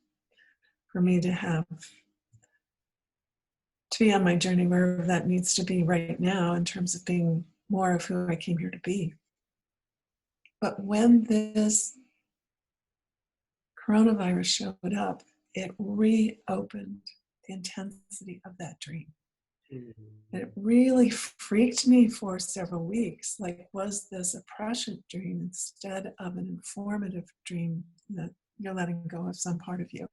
for me to be on my journey wherever that needs to be right now in terms of being more of who I came here to be. But when this coronavirus showed up, it reopened the intensity of that dream. It really freaked me for several weeks. Like, was this a prescient dream instead of an informative dream that you're letting go of some part of you?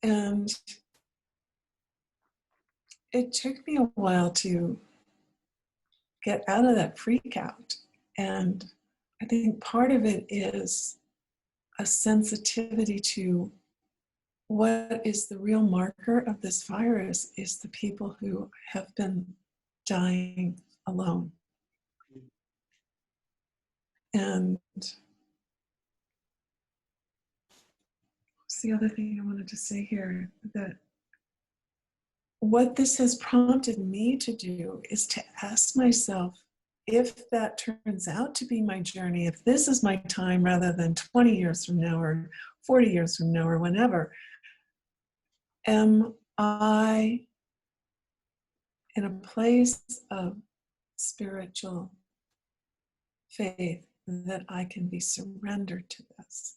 And it took me a while to get out of that freak out. And I think part of it is a sensitivity to what is the real marker of this virus is the people who have been dying alone. And what's the other thing I wanted to say here? That what this has prompted me to do is to ask myself, if that turns out to be my journey, if this is my time rather than 20 years from now or 40 years from now or whenever, am I in a place of spiritual faith that I can be surrendered to this?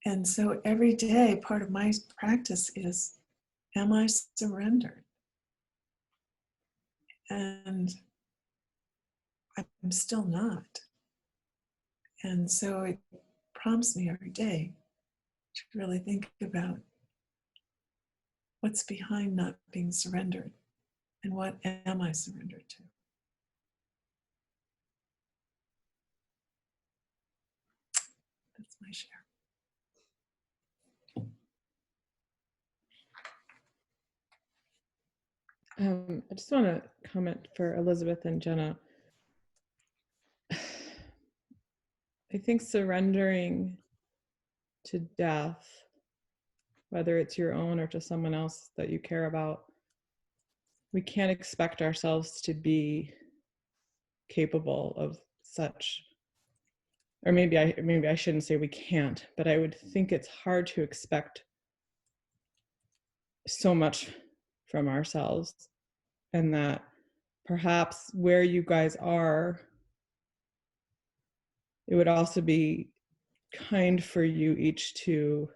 And so every day, part of my practice is, am I surrendered? And I'm still not. And so it prompts me every day to really think about what's behind not being surrendered and what am I surrendered to? That's my share. I just want to comment for Elizabeth and Jenna. I think surrendering to death, whether it's your own or to someone else that you care about, we can't expect ourselves to be capable of such, or maybe I shouldn't say we can't, but I would think it's hard to expect so much from ourselves, and that perhaps where you guys are, it would also be kind for you each to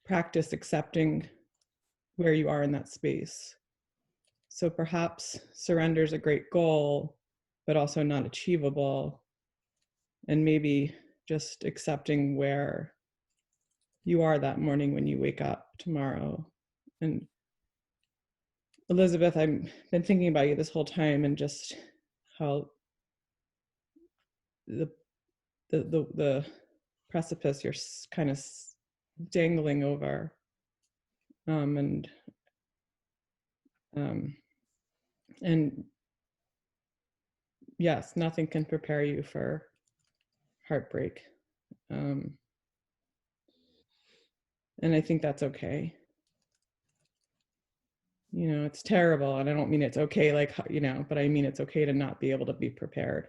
practice accepting where you are in that space. So perhaps surrender is a great goal, but also not achievable. And maybe just accepting where you are that morning when you wake up tomorrow. And Elizabeth, I've been thinking about you this whole time, and just how the precipice you're kind of dangling over, and yes, nothing can prepare you for heartbreak, and I think that's okay. You know, it's terrible, and I don't mean it's okay, like, you know, but I mean it's okay to not be able to be prepared.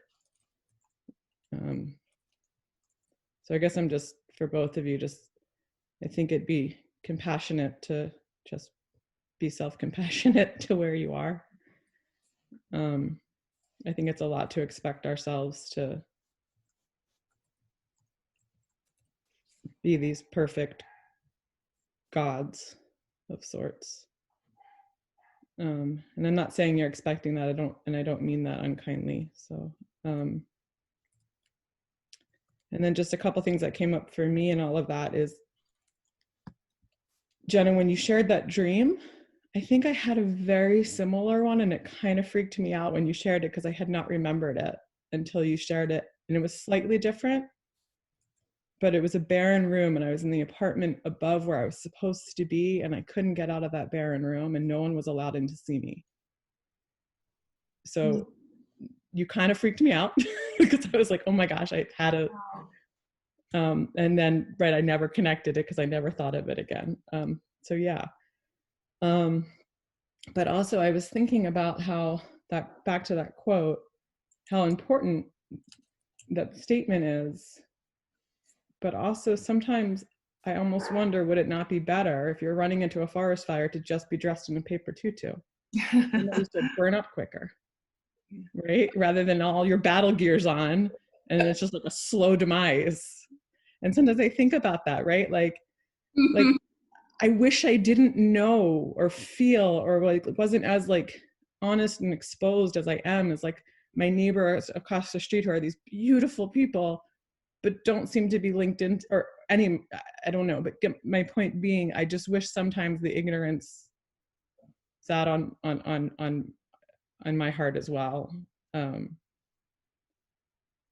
So I guess I'm just, for both of you, just, I think it'd be compassionate to just be self-compassionate to where you are. I think it's a lot to expect ourselves to be these perfect gods of sorts. And I'm not saying you're expecting that. I don't mean that unkindly. So, and then just a couple things that came up for me and all of that is, Jenna, when you shared that dream, I think I had a very similar one, and it kind of freaked me out when you shared it because I had not remembered it until you shared it, and it was slightly different, but it was a barren room, and I was in the apartment above where I was supposed to be, and I couldn't get out of that barren room, and no one was allowed in to see me. So you kind of freaked me out because I was like, oh my gosh, I had a, and then, right, I never connected it because I never thought of it again. So yeah. But also I was thinking about how that, back to that quote, how important that statement is, but also sometimes I almost wonder, would it not be better if you're running into a forest fire to just be dressed in a paper tutu? And those will burn up quicker, right? Rather than all your battle gears on, and it's just like a slow demise. And sometimes I think about that, right? Like I wish I didn't know or feel, or like wasn't as like honest and exposed as I am, as like my neighbors across the street who are these beautiful people, but don't seem to be linked in, or any, I don't know, but my point being, I just wish sometimes the ignorance sat on my heart as well,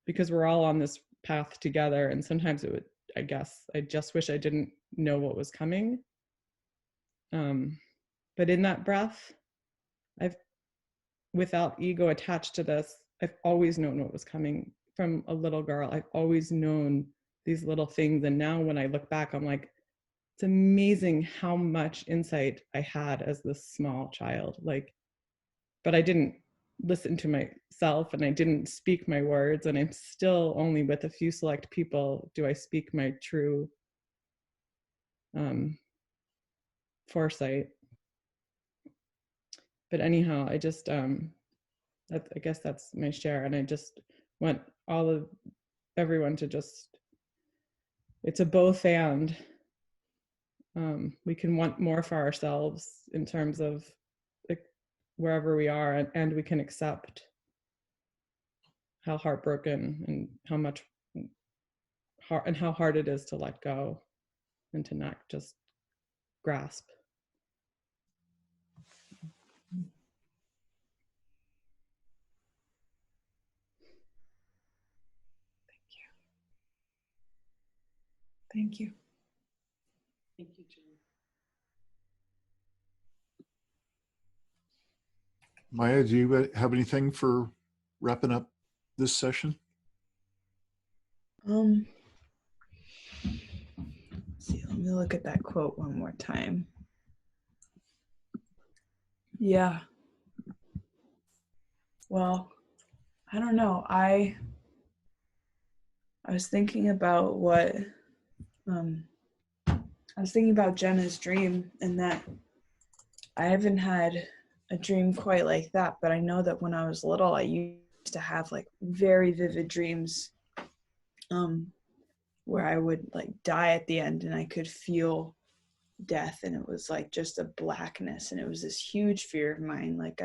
because we're all on this path together, and sometimes it would, I guess, I just wish I didn't know what was coming. But in that breath, I've, without ego attached to this, I've always known what was coming from a little girl. I've always known these little things. And now when I look back, I'm like, it's amazing how much insight I had as this small child. Like, but I didn't listen to myself, and I didn't speak my words. And I'm still, only with a few select people do I speak my true foresight. But anyhow, I just, I guess that's my share. And I just want everyone to just, it's a both and. We can want more for ourselves in terms of wherever we are, and we can accept how heartbroken and how much and how hard it is to let go and to not just grasp. Thank you. Thank you, Jen. Maya, do you have anything for wrapping up this session? Let's see, let me look at that quote one more time. Yeah. Well, I don't know. I was thinking about what I was thinking about Jenna's dream, and that I haven't had a dream quite like that, but I know that when I was little, I used to have like very vivid dreams where I would like die at the end and I could feel death, and it was like just a blackness, and it was this huge fear of mine. Like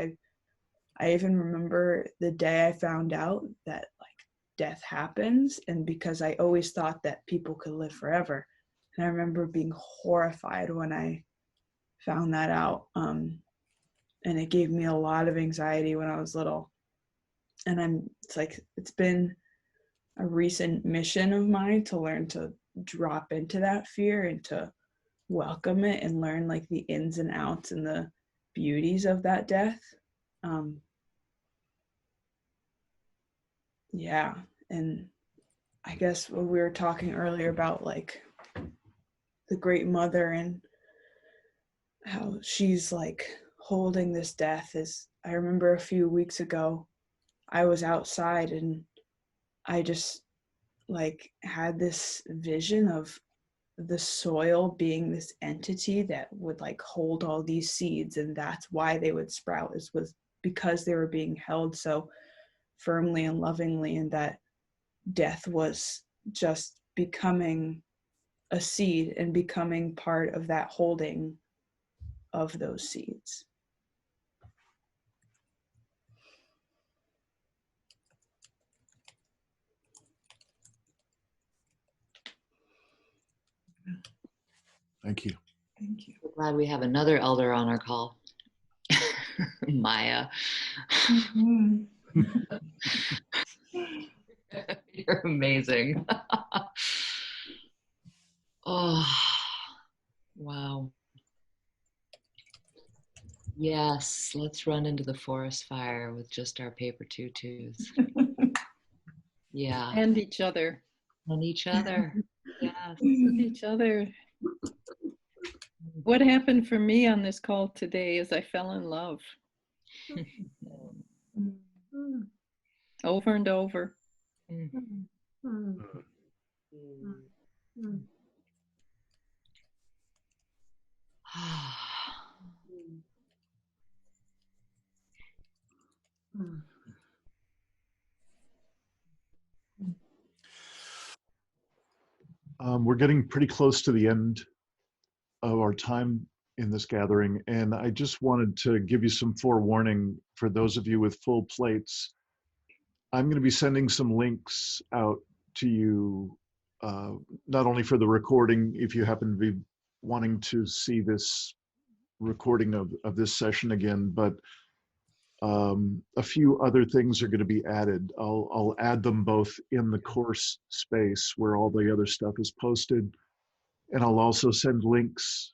I even remember the day I found out that like death happens, and because I always thought that people could live forever, and I remember being horrified when I found that out, and it gave me a lot of anxiety when I was little. And it's been a recent mission of mine to learn to drop into that fear and to welcome it and learn like the ins and outs and the beauties of that death. Yeah. And I guess when we were talking earlier about like the Great Mother and how she's like holding this death, is I remember a few weeks ago I was outside and I just like had this vision of the soil being this entity that would like hold all these seeds, and that's why they would sprout, was because they were being held so firmly and lovingly, and that death was just becoming a seed and becoming part of that holding of those seeds. Thank you. Thank you. We're glad we have another elder on our call. Maya. Mhm. You're amazing. Oh, wow. Yes, let's run into the forest fire with just our paper tutus. Yeah. And each other. And each other. Yes. And each other. What happened for me on this call today is I fell in love. Over and over. We're getting pretty close to the end of our time in this gathering, and I just wanted to give you some forewarning for those of you with full plates. I'm going to be sending some links out to you, not only for the recording, if you happen to be wanting to see this recording of this session again, but a few other things are going to be added. I'll add them both in the course space where all the other stuff is posted, and I'll also send links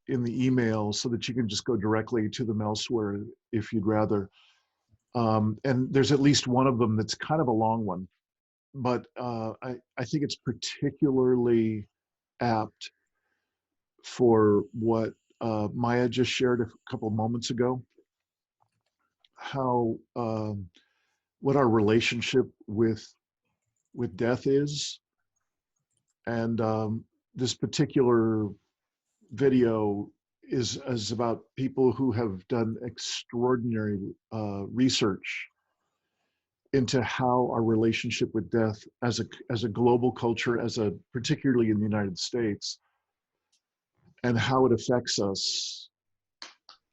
in the email so that you can just go directly to them elsewhere if you'd rather. And there's at least one of them that's kind of a long one, but I think it's particularly apt for what Maya just shared a couple moments ago, how what our relationship with death is. And this particular video is about people who have done extraordinary research into how our relationship with death as a global culture, particularly in the United States, and how it affects us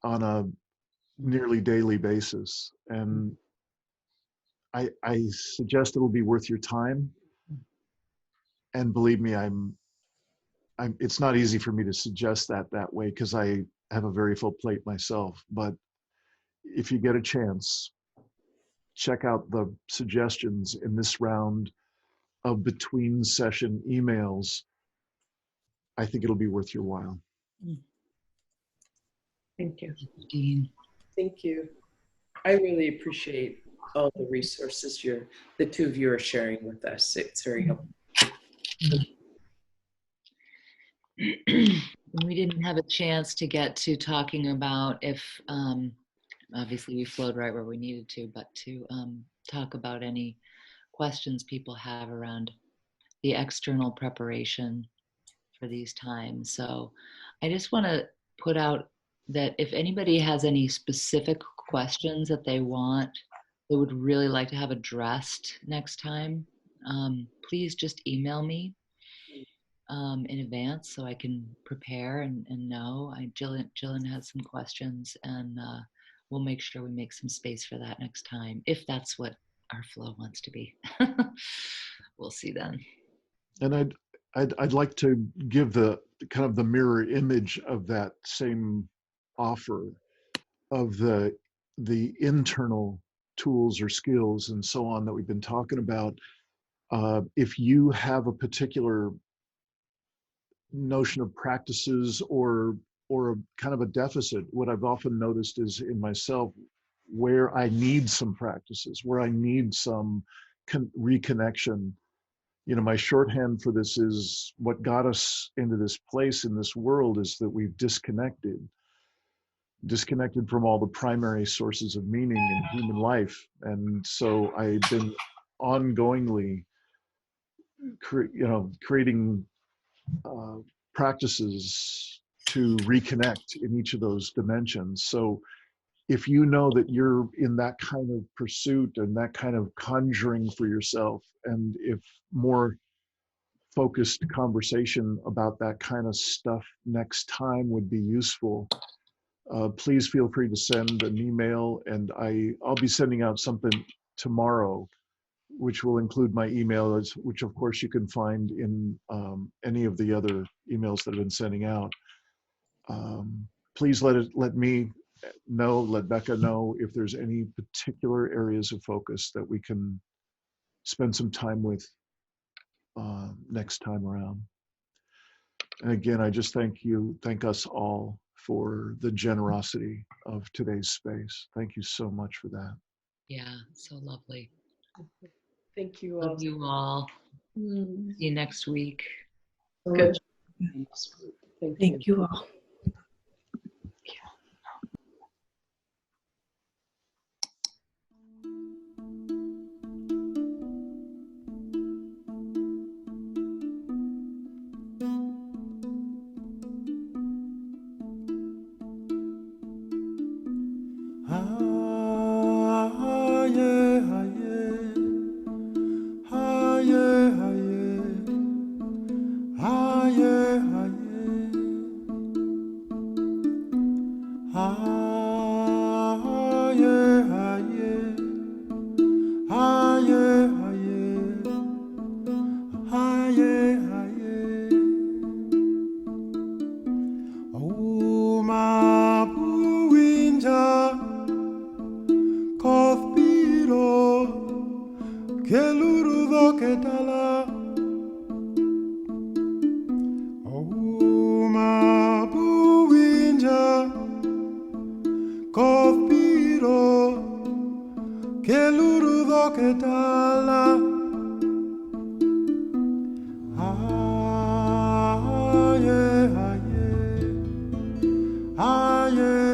on a nearly daily basis. And I suggest it'll be worth your time. And believe me, it's not easy for me to suggest that way because I have a very full plate myself. But if you get a chance, check out the suggestions in this round of between session emails. I think it'll be worth your while. Thank you. Dean. Thank you. I really appreciate all the resources the two of you are sharing with us. It's very helpful. We didn't have a chance to get to talking about if, obviously we flowed right where we needed to, but to talk about any questions people have around the external preparation for these times. So I just want to put out that if anybody has any specific questions that they would really like to have addressed next time, please just email me in advance so I can prepare and know. Jillian has some questions, and we'll make sure we make some space for that next time, if that's what our flow wants to be. We'll see then. And I'd like to give the kind of the mirror image of that same offer of the internal tools or skills and so on that we've been talking about. If you have a particular notion of practices or a kind of a deficit, what I've often noticed is in myself where I need some practices, where I need some reconnection. You know, my shorthand for this is what got us into this place in this world is that we've disconnected from all the primary sources of meaning in human life. And so I've been ongoingly creating practices to reconnect in each of those dimensions. So if you know that you're in that kind of pursuit and that kind of conjuring for yourself, and if more focused conversation about that kind of stuff next time would be useful, please feel free to send an email, and I'll be sending out something tomorrow which will include my email, which of course you can find in any of the other emails that I've been sending out. Please let me know, let Becca know if there's any particular areas of focus that we can spend some time with next time around. And again, I just thank us all for the generosity of today's space. Thank you so much for that. Yeah, so lovely. Thank you all. Love you all. See you next week. Good. Thank you all. Aye.